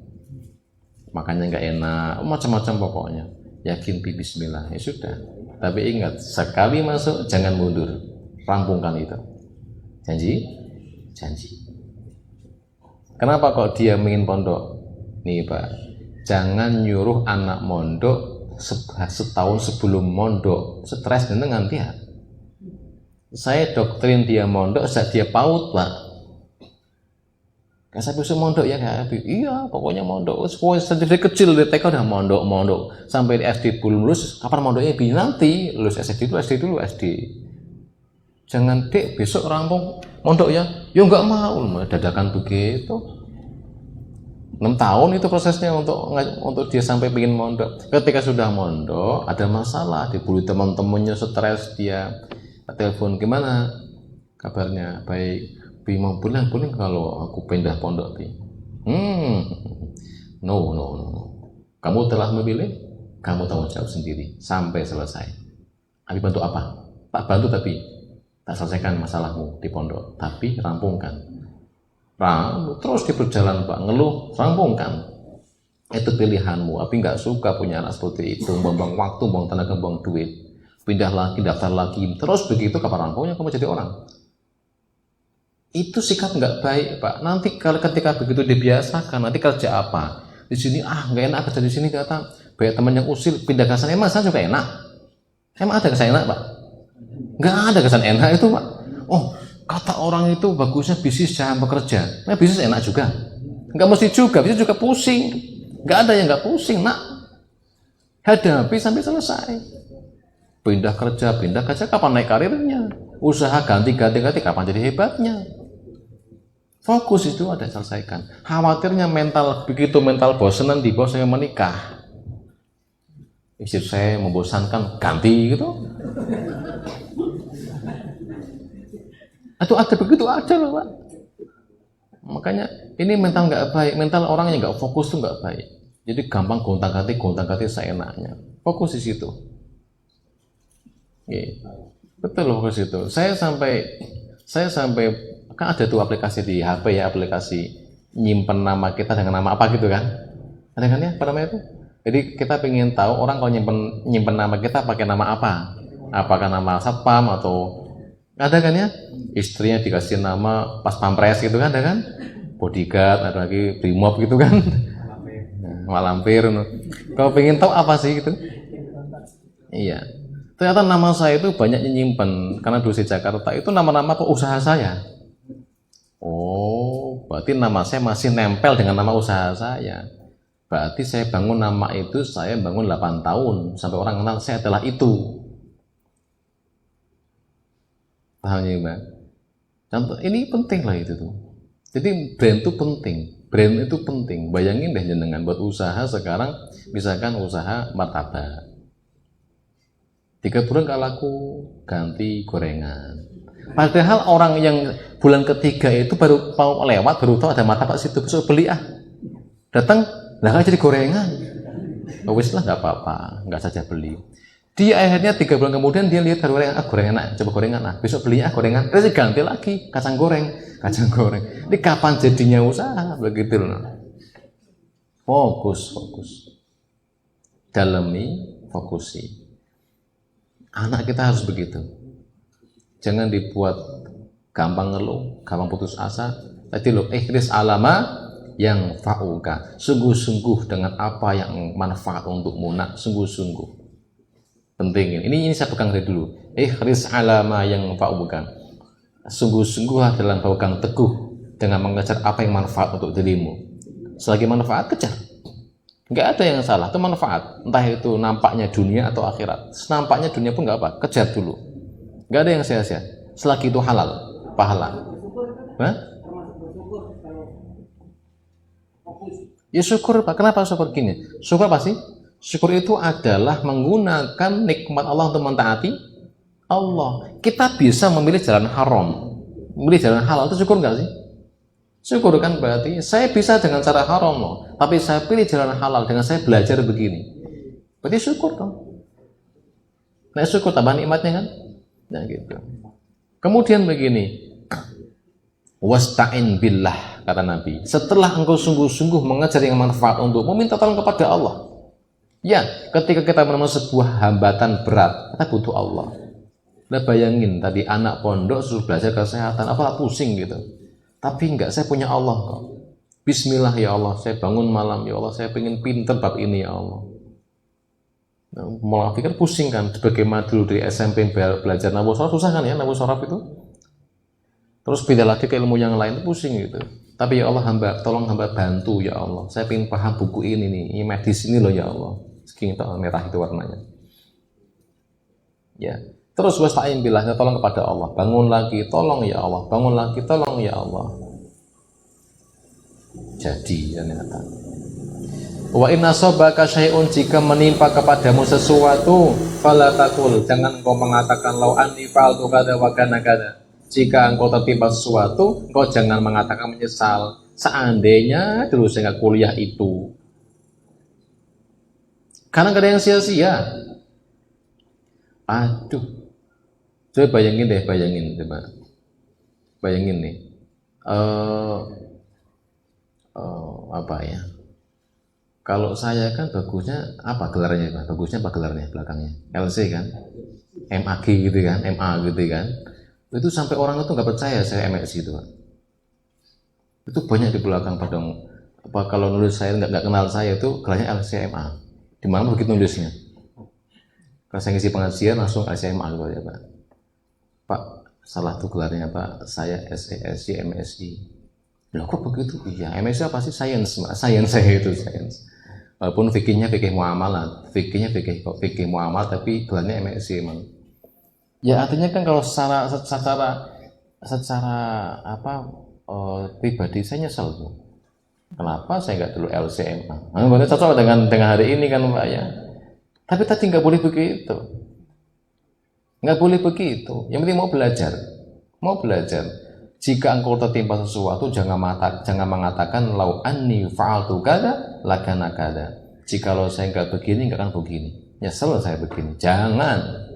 Makanya nggak enak. Macam-macam pokoknya. Yakin Bi Bismillah. Ya sudah. Tapi ingat, sekali masuk jangan mundur. Rampungkan itu. Janji? Janji. Kenapa kok dia ingin pondok? Nih Pak, jangan nyuruh anak mondok setahun sebelum mondok, stres dengan dia. Saya doktrin dia mondok sejak dia PAUD Pak. Kayak saya besok mondok ya kayak iya pokoknya mondok. Dari kecil dari TK udah mondok sampai di SD belum lulus. Kapan mondoknya? Nanti lulus SD dulu. Jangan dek besok rampung mondok ya. Ya nggak mau, dadakan begitu. 6 tahun itu prosesnya untuk dia sampai pengen mondok. Ketika sudah mondok ada masalah, dibully teman-temannya, stres, dia telepon, gimana kabarnya? Baik Bi, mau pulang kalau aku pindah pondok Bi. No. Kamu telah memilih, kamu tanggung jawab sendiri sampai selesai. Abi bantu apa? Tak bantu tapi tak selesaikan masalahmu di pondok, tapi rampungkan. Terus di berjalan Pak, ngeluh, rampungkan. Itu pilihanmu. Tapi nggak suka punya anak seperti itu, buang waktu, buang tenaga, buang duit. Pindah lagi, daftar lagi, terus begitu kapan rampungnya kamu jadi orang? Itu sikap nggak baik Pak. Nanti kalau ketika begitu dibiasakan, nanti kerja apa? Di sini nggak enak kerja di sini, kata banyak teman yang usil pindah ke sana. Emang sana juga enak? Emang ada kesan enak Pak? Nggak ada kesan enak itu Pak. Oh, kata orang itu bagusnya bisnis jangan bekerja. Nah bisnis enak juga. Nggak mesti juga, bisnis juga pusing. Nggak ada yang nggak pusing nak. Hadapi sampai selesai. Pindah kerja, kapan naik karirnya? Usaha ganti, kapan jadi hebatnya? Fokus itu ada selesaikan. Khawatirnya begitu mental bosanan di bawah saya menikah. Istri saya membosankan, ganti gitu. Atau ada begitu aja loh Pak. Makanya ini mental nggak baik, mental orang yang nggak fokus tuh nggak baik. Jadi gampang gonta-ganti seenaknya. Fokus di situ. Betul loh fokus itu. Saya sampai Kan ada tuh aplikasi di HP ya, aplikasi nyimpen nama kita dengan nama apa gitu kan? Ada kan ya, apa namanya itu? Jadi kita pengen tahu orang kalau nyimpen nama kita pakai nama apa? Apakah nama satpam atau ada kan ya? Istrinya dikasih nama pas pampres gitu kan, ada kan? Bodyguard, ada lagi brimob gitu kan? Malampir. Kalau pengen tahu apa sih gitu? Iya. Ternyata nama saya itu banyak nyimpen karena dulu di Jakarta itu nama-nama usaha saya. Oh, berarti nama saya masih nempel dengan nama usaha saya. Berarti saya bangun nama itu, saya bangun 8 tahun sampai orang kenal saya adalah itu. Paham ya, Mbak? Contoh ini penting lah itu tuh. Jadi brand itu penting. Brand itu penting. Bayangin deh jenengan buat usaha sekarang, misalkan usaha martabak. 3 bulan gak laku, ganti gorengan. Padahal orang yang bulan ketiga itu baru mau lewat, baru tahu ada martabak situ, besok beli datang, lah kan jadi gorengan. Wis lah nggak apa-apa, nggak saja beli. Dia akhirnya 3 bulan kemudian dia lihat gorengan, gorengan coba gorengan besok beli gorengan, terus ganti lagi kacang goreng. Ini kapan jadinya usaha begitu loh. Fokus, dalami, fokusi. Anak kita harus begitu. Jangan dibuat gampang ngeluh, gampang putus asa. Tadi loh, ikhris alama yang fa'uka. Sungguh-sungguh dengan apa yang manfaat untukmu, nak. Sungguh-sungguh. Penting ini saya pegang dari dulu. Ikhris alama yang fa'uka. Sungguh-sungguh dalam pegang teguh dengan mengejar apa yang manfaat untuk dirimu. Selagi manfaat, kejar. Nggak ada yang salah, itu manfaat. Entah itu nampaknya dunia atau akhirat. Nampaknya dunia pun nggak apa, kejar dulu. Nggak ada yang sia-sia. Selagi itu halal, pahala. Hah? Ya syukur Pak. Kenapa syukur gini? Syukur apa sih? Syukur itu adalah menggunakan nikmat Allah untuk mentaati Allah. Kita bisa memilih jalan haram, memilih jalan halal, itu syukur nggak sih? Syukur kan berarti saya bisa dengan cara haram loh, tapi saya pilih jalan halal dengan saya belajar begini. Berarti syukur dong. Nah syukur tambah nikmatnya kan? Nah gitu. Kemudian begini, wasta'in billah kata Nabi. Setelah engkau sungguh-sungguh mengejar yang manfaat untukmu, minta tolong kepada Allah. Ya, ketika kita menemukan sebuah hambatan berat, kita butuh Allah. Nah bayangin tadi anak pondok suruh belajar kesehatan, apa pusing gitu. Tapi enggak, saya punya Allah kok. Bismillah ya Allah, saya bangun malam ya Allah, saya pengen pinter bab ini ya Allah. Nah, malah pikir pusing kan, bagaimana dulu dari SMP belajar nahu sorab susah kan ya, nahu sorab itu. Terus pindah lagi ke ilmu yang lain itu pusing gitu. Tapi ya Allah tolong hamba bantu ya Allah. Saya pengen paham buku ini medis ini loh ya Allah. Segini merah itu warnanya. Ya. Terus wasta'in billah, tolong kepada Allah. Bangun lagi, tolong ya Allah. Bangun lagi, tolong ya Allah. Jadi ternyata. Wa inna sobaka syai'un, jika menimpa kepadamu sesuatu, fala taqul, jangan engkau mengatakan lau anni fa'altu kada wa kana kada. Jika engkau tertimpa sesuatu, engkau jangan mengatakan menyesal. Seandainya dulu saya nggak kuliah itu. Karena nggak ada yang sia-sia. Aduh. Coba bayangin coba. Bayangin nih. Apa ya? Kalau saya kan bagusnya apa gelarnya Pak? Bagusnya apa gelarnya belakangnya? LC kan? MAG gitu kan? MA gitu kan? Itu sampai orang itu nggak percaya saya MSc itu Pak. Itu banyak di belakang pada apa kalau nulis saya nggak kenal saya itu gelarnya LCMA. Di mana begitu nulisnya? Kalau saya ngisi pengajian langsung LCMA gitu ya Pak. Pak, salah tuh gelarnya Pak, saya SESC MSI. Loh kok begitu? Iya, MSI apa sih? Science saya itu science. Walaupun fikihnya fikih muamalah, fikih muamalah, tapi gelarnya MSI emang. Ya artinya kan kalau secara pribadi saya nyesel tuh. Kenapa saya nggak dulu LCMA? Nah, berarti cocok dengan hari ini kan Pak ya. Tapi tadi nggak boleh begitu. Nggak boleh begitu. Yang penting mau belajar. Jika engkau tertimpa sesuatu, jangan mengatakan lau anni fa'altu kada lakana kada. Jikalau saya nggak begini, nggak akan begini. Nyesel saya begini. Jangan,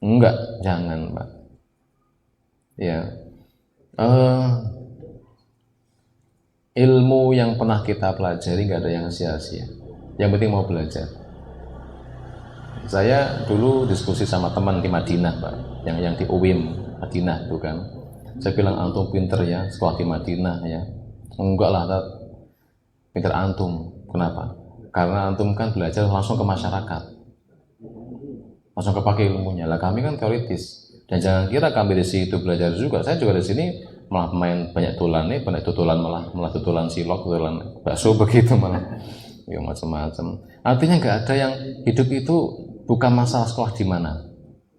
Pak. Ya. Eh, ilmu yang pernah kita pelajari nggak ada yang sia-sia. Yang penting mau belajar. Saya dulu diskusi sama teman di Madinah, Pak, yang di UIM Madinah itu kan. Saya bilang antum pinter ya, sekolah di Madinah ya. Enggak lah, pinter antum. Kenapa? Karena antum kan belajar langsung ke masyarakat, langsung kepake ilmunya. Lah kami kan teoritis. Dan jangan kira kami di situ belajar juga. Saya juga di sini malah main banyak tutulan malah tutulan silok, tutulan bakso begitu malah. Ya macam-macam. Artinya nggak ada yang hidup itu bukan masalah sekolah di mana,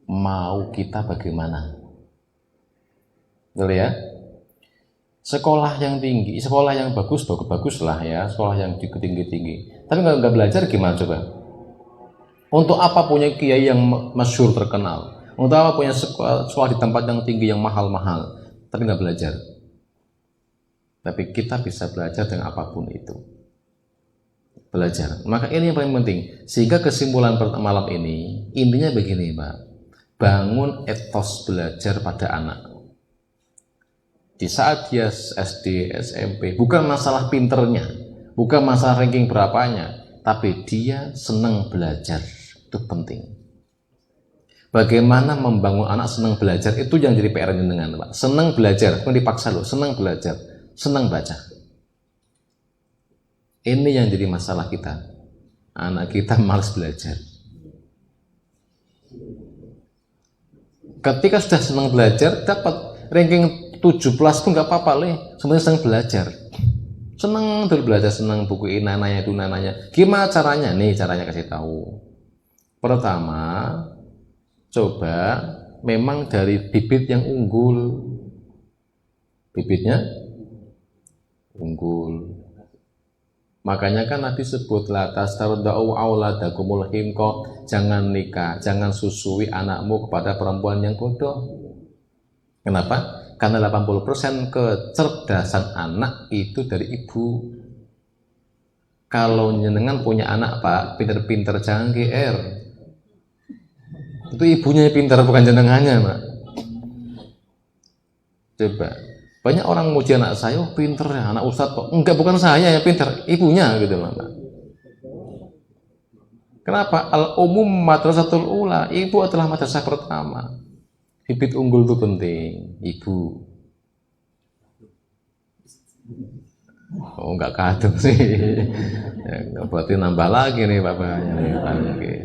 mau kita bagaimana. Betul ya? Sekolah yang tinggi, sekolah yang bagus lah ya, sekolah yang tinggi. Tapi nggak belajar gimana coba? Untuk apa punya kiai yang masyhur terkenal? Untuk apa punya sekolah di tempat yang tinggi yang mahal-mahal? Tapi nggak belajar. Tapi kita bisa belajar dengan apapun itu. Belajar. Maka ini yang paling penting. Sehingga kesimpulan malam ini intinya begini, Pak. Bangun etos belajar pada anak. Di saat dia SD, SMP, bukan masalah pinternya, bukan masalah ranking berapanya, tapi dia senang belajar. Itu penting. Bagaimana membangun anak senang belajar, itu yang jadi PR dengan Pak. Senang belajar, bukan dipaksa loh, senang belajar, senang baca. Ini yang jadi masalah kita. Anak kita malas belajar. Ketika sudah senang belajar, dapat ranking 17 pun nggak apa-apa leh. Sebenarnya senang belajar. Senang tuh belajar, senang buku ini, nanya. Gimana caranya? Nih caranya kasih tahu. Pertama, coba memang dari bibit yang unggul. Bibitnya unggul. Makanya kan Nabi sebut la tastarda'u auladakumul himqa, jangan nikah, jangan susui anakmu kepada perempuan yang bodoh. Kenapa? Karena 80% kecerdasan anak itu dari ibu. Kalau jenengan punya anak, Pak, pinter-pinter, jangan GR. Itu ibunya yang pinter, bukan jenengannya, Pak. Coba. Banyak orang muji anak saya, oh pinter ya, anak ustadz kok. Enggak, bukan saya yang pinter, ibunya gitu loh, Pak. Kenapa? Al-umum madrasatul ula, ibu adalah madrasah pertama. Bibit unggul itu penting, ibu. Oh, enggak kadung sih. Ya, berarti nambah lagi nih bapaknya nih.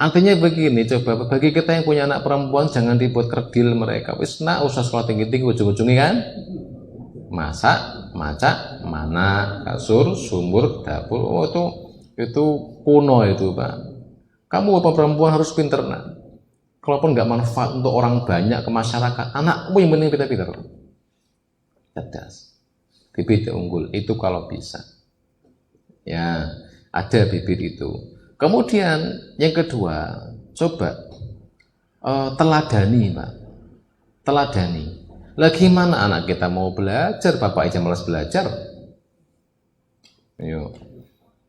Artinya begini, coba bagi kita yang punya anak perempuan jangan dibuat kerdil mereka. Wis nak usah sekolah tinggi-tinggi ujung-ujungnya kan masak, macak, mana, kasur, sumur, dapur. Oh itu kuno itu, Pak. Kamu bapak perempuan harus pinter, nak. Kalaupun nggak manfaat untuk orang banyak ke masyarakat, anakmu yang penting pinter-pinter. Cerdas. Bibit unggul itu kalau bisa. Ya, ada bibit itu. Kemudian yang kedua, coba teladani, Pak. Teladani. Lagi mana anak kita mau belajar, bapak aja malas belajar. Yuk.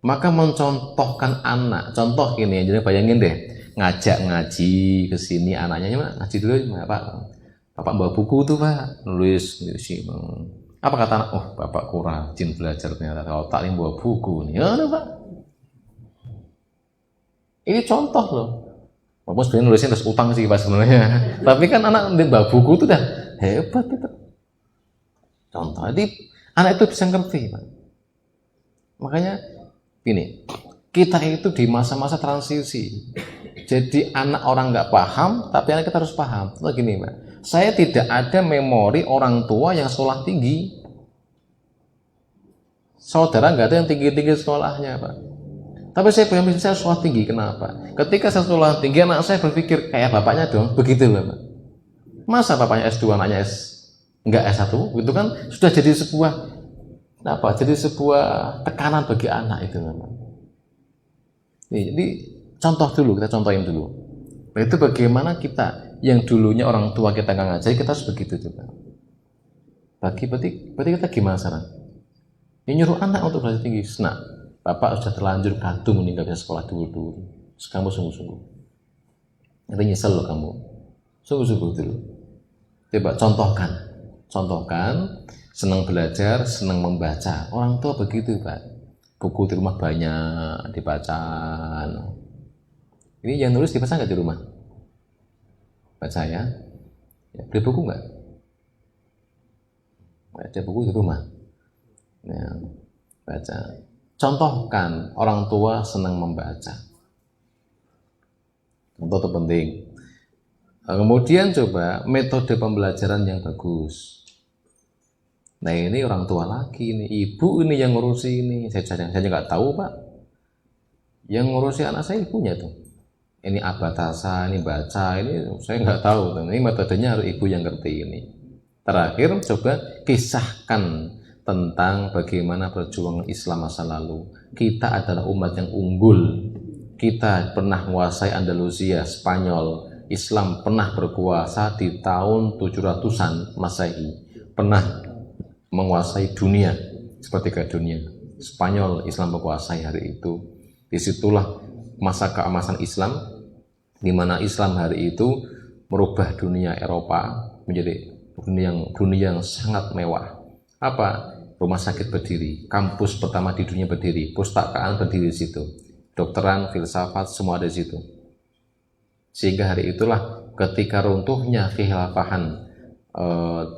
Maka mencontohkan anak, contoh ini, jadi bayangin deh, ngajak ngaji ke sini anaknya, ngaji dulu, Pak. Bapak bawa buku tuh, Pak, nulis sih. Apa kata anak? Oh, bapak kurang rajin belajar ternyata. Kalau tak ini bawa buku nih, ya udah, Pak. Ini contoh loh. Walaupun sebenarnya nulisnya terus utang sih Pak sebenarnya. Tapi kan anak bawa buku itu udah hebat gitu. Contoh. Jadi anak itu bisa ngerti, Pak. Makanya gini, kita itu di masa-masa transisi. Jadi anak orang nggak paham, tapi anak kita harus paham. Contoh gini, Pak. Saya tidak ada memori orang tua yang sekolah tinggi. Saudara nggak ada yang tinggi-tinggi sekolahnya, Pak. Tapi saya punya misi, saya sekolah tinggi. Kenapa? Ketika saya sekolah tinggi, anak saya berpikir kayak bapaknya dong. Begitu loh, Pak. Masa bapaknya S2, anaknya enggak S1? Itu kan sudah jadi sebuah jadi sebuah tekanan bagi anak itu, Pak. Jadi contoh dulu, kita contohin dulu. Itu bagaimana kita yang dulunya orang tua kita nggak ngajari, kita harus begitu juga. Berarti kita gimana sekarang? Yang nyuruh anak untuk belajar tinggi. Nah, bapak sudah terlanjur gantung nih, nggak bisa sekolah dulu. Kamu sungguh-sungguh. Nanti nyesel loh kamu. Sungguh-sungguh dulu. Coba contohkan. Contohkan, senang belajar, senang membaca. Orang tua begitu, Pak. Buku di rumah banyak dibaca. Ini yang nulis dibaca nggak di rumah? Baca ya. Beli buku nggak? Ada buku di rumah. Ya, baca. Contohkan, orang tua senang membaca. Contoh itu penting. Kemudian coba metode pembelajaran yang bagus. Nah ini orang tua lagi, ini ibu ini yang ngurusi ini. Saya nggak tahu Pak. Yang ngurusi anak saya ibunya tuh. Ini abatasa, ini baca, ini saya nggak tahu. Ini metodenya harus ibu yang ngerti ini. Terakhir coba kisahkan tentang bagaimana perjuangan Islam masa lalu. Kita adalah umat yang unggul. Kita pernah menguasai Andalusia, Spanyol. Islam pernah berkuasa di tahun 700-an Masehi. Pernah menguasai dunia, sepertiga dunia. Spanyol Islam berkuasai hari itu. Disitulah masa keemasan Islam, di mana Islam hari itu merubah dunia Eropa menjadi dunia yang sangat mewah. Apa? Rumah sakit berdiri, kampus pertama di dunia berdiri, pustakaan berdiri di situ, dokteran, filsafat, semua ada di situ. Sehingga hari itulah ketika runtuhnya kehilafahan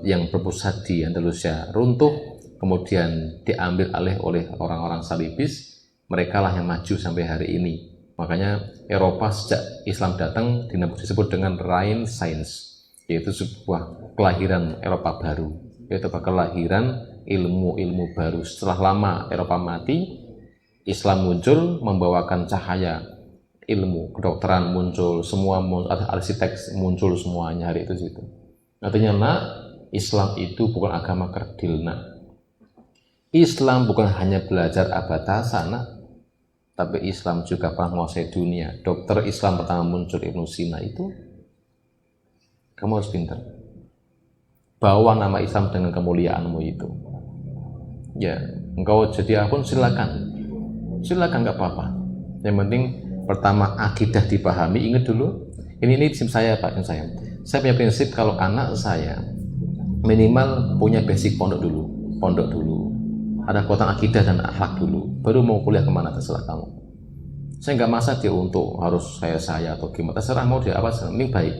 yang berpusat di Andalusia runtuh, kemudian diambil alih oleh orang-orang salibis, mereka lah yang maju sampai hari ini. Makanya Eropa sejak Islam datang disebut dengan Renaissance, yaitu sebuah kelahiran Eropa baru, yaitu kelahiran ilmu-ilmu baru. Setelah lama Eropa mati, Islam muncul membawakan cahaya ilmu, kedokteran muncul, semua arsitek muncul semuanya hari itu situ. Artinya nak, Islam itu bukan agama kerdil nak. Islam bukan hanya belajar abatasa nak, tapi Islam juga pernah menguasai dunia. Dokter Islam pertama muncul Ibnu Sina itu, kamu harus pintar. Bawa nama Islam dengan kemuliaanmu itu. Ya, engkau jadi apapun silakan nggak apa-apa. Yang penting pertama akidah dipahami. Ingat dulu, ini prinsip saya Pak, saya punya prinsip kalau anak saya minimal punya basic pondok dulu, ada kekuatan akidah dan akhlak dulu, baru mau kuliah kemana terserah kamu. Saya nggak masa dia untuk harus saya atau gimana, terserah mau dia apa, ini baik.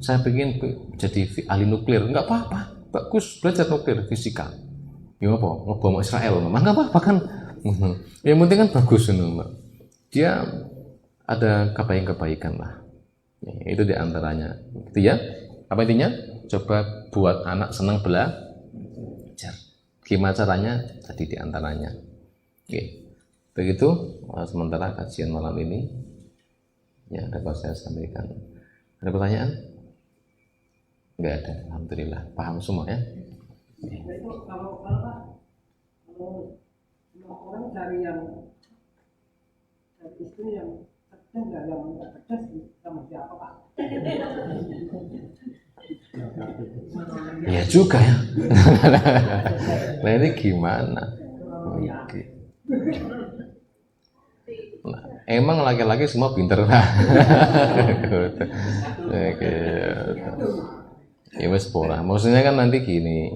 Saya pengen jadi ahli nuklir, nggak apa-apa, bagus belajar nuklir, fisika. Ya apa, ngebom Israel, nggak apa-apa kan. Yang penting kan bagus Mbak. Dia ada kebaikan lah. Ya, itu diantaranya. Gitu ya. Apa intinya? Coba buat anak senang belajar. Gimana caranya? Tadi diantaranya. Oke. Begitu sementara kajian malam ini. Ya, dapat saya sampaikan. Ada pertanyaan? Enggak ada. Alhamdulillah. Paham semua ya? Itu kalau orang cari istri yang cerdas nggak, yang nggak cerdas sama siapa Pak? Ya juga ya. Nah ini gimana? Nah, emang laki-laki semua pinter lah. Ya wes pola. Maksudnya kan nanti gini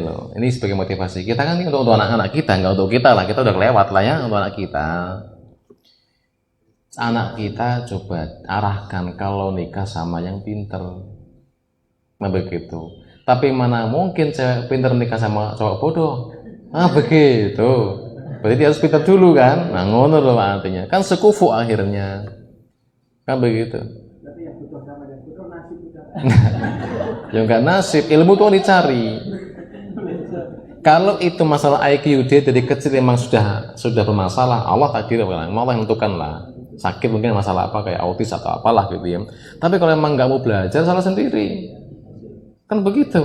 loh. Ini sebagai motivasi kita kan untuk anak-anak kita, nggak untuk kita lah. Kita udah kelewat lah ya untuk anak kita. Anak kita coba arahkan kalau nikah sama yang pinter. Nah begitu. Tapi mana mungkin cewek pinter nikah sama cowok bodoh? Ah begitu. Berarti dia harus pinter dulu kan? Nah ngono loh artinya. Kan sekufu akhirnya. Kan begitu. Tapi yang butuh sama yang butuh nasib juga. Ya enggak nasib, ilmu tuh dicari. Kalau itu masalah IQ dia dari kecil memang sudah bermasalah, Allah takdir, Allah yang menentukan lah. Sakit mungkin masalah apa kayak autis atau apalah gitu ya. Tapi kalau memang nggak mau belajar salah sendiri. Kan begitu.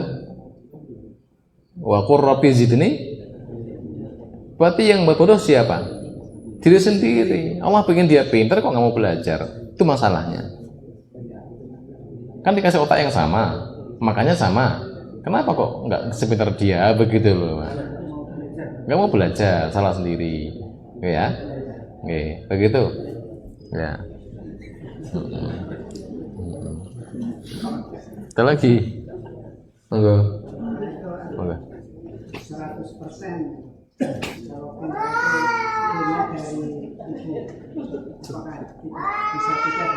Wa qur rabbi zidni. Berarti yang berbodoh siapa? Diri sendiri. Allah pengen dia pintar kok nggak mau belajar. Itu masalahnya. Kan dikasih otak yang sama, makanya sama. Kenapa kok nggak sepintar dia begitu loh? Nggak mau belajar, salah sendiri. Ya, oke, begitu. Ya. Ada lagi? Enggak. bisa tidak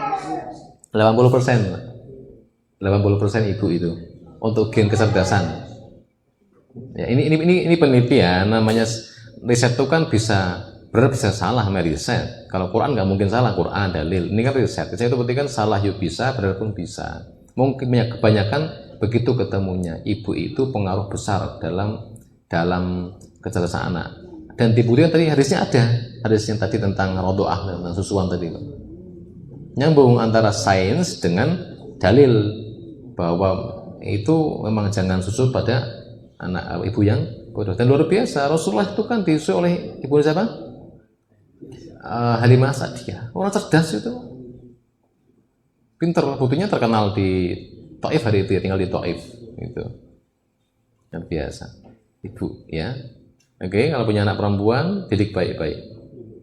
dari 80% ibu itu untuk gen kecerdasan. Ya, ini penelitian, namanya riset itu kan bisa benar bisa salah sama riset. Kalau Quran nggak mungkin salah, Quran dalil. Ini kan riset. Riset itu berarti kan salah yuk bisa, benar pun bisa. Mungkin kebanyakan begitu ketemunya. Ibu itu pengaruh besar dalam kecerdasan anak. Dan di buku tadi hadisnya ada, hadisnya tadi tentang rodoah tentang susuan tadi. Nyambung antara sains dengan dalil bahwa itu memang jangan susu pada anak ibu yang bodoh. Dan luar biasa, Rasulullah itu kan disusui oleh ibu siapa? Halimah Sa'diyah. Orang cerdas itu, pinter, buktinya terkenal di Taif hari itu, tinggal di Taif itu. Yang biasa, ibu ya. Oke, kalau punya anak perempuan, didik baik-baik.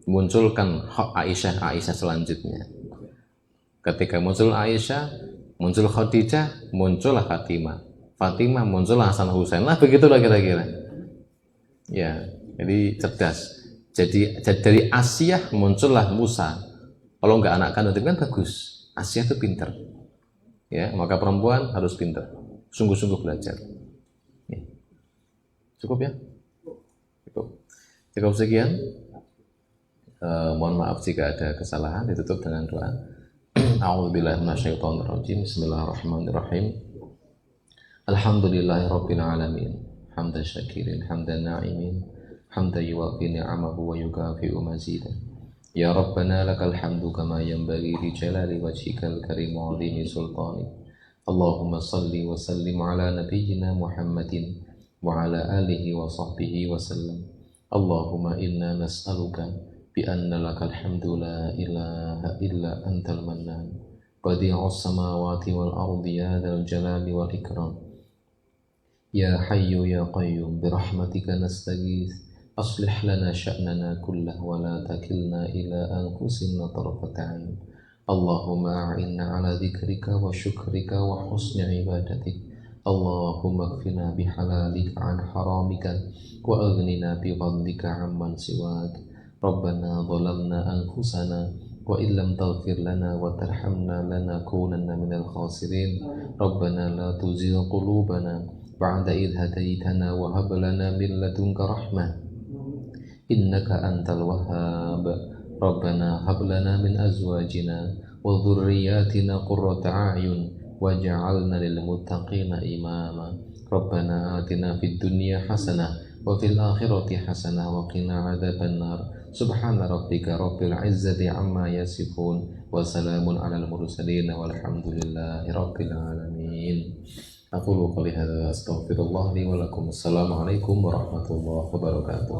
Munculkan hak Aisyah selanjutnya. Ketika muncul Aisyah, muncul Khadijah, muncullah Fatimah, muncullah Hasan Husain. Lah begitulah kira-kira. Ya, jadi cerdas. Jadi dari Asiyah muncullah Musa. Kalau nggak anak kandung kan bagus. Asiyah itu pinter. Ya, maka perempuan harus pinter. Sungguh-sungguh belajar. Ya. Cukup ya? Cukup sekian. Mohon maaf jika ada kesalahan. Ditutup dengan doa. A'udzubillahi minasyaitonirrajim. Bismillahirrahmanirrahim. Alhamdulillahirabbil alamin. Hamdan syakirin, hamdan na'imin, hamdan yuwafi ni'amahu wa yukafi'u mazidah. Ya Rabbana lakal hamdu kama yanbaghi li jalali wajhikal karim wa 'azimi sultani. Allahumma salli wa sallim ala nabiyyina Muhammadin wa ala alihi wa sahbihi wa sallam. Allahumma inna nas'aluka bi anna lakal hamdu la ilaha illa antal mannan badi'us samawati wal ardi ya dzal jalali wal ikram. Ya Hayyu Ya Qayyum birahmatika nastaghith aslih lana sya'nana kullah wa la takilna ila anfusina tarfata 'ain. Allahumma a'inna ala dzikrika wa syukrika wa husni ibadatik. Allahumma kfina bihalalika an haramika wa aghnina bi fadlika amman siwak. Rabbana zalamna anfusana wa illam taghfir lana wa tarhamna lanakunanna minal khasirin. Rabbana la tuzigh qulubana ba'da idh hadaitana wa hab lana min ladunka rahmah innaka antal wahhab. Rabbana hab lana min azwajina wa dhurriyyatina qurrata a'yun waj'alna lil muttaqina imama. Rabbana atina fid dunya hasanah wa fil akhirati hasanah wa qina adzaban nar. Subhana rabbika rabbil izzati amma yasifun wa salamun alal mursalin walhamdulillahi rabbil alamin. Aqulu qouli hadza astaghfirullah li wa lakum. Assalamualaikum warahmatullahi wabarakatuh.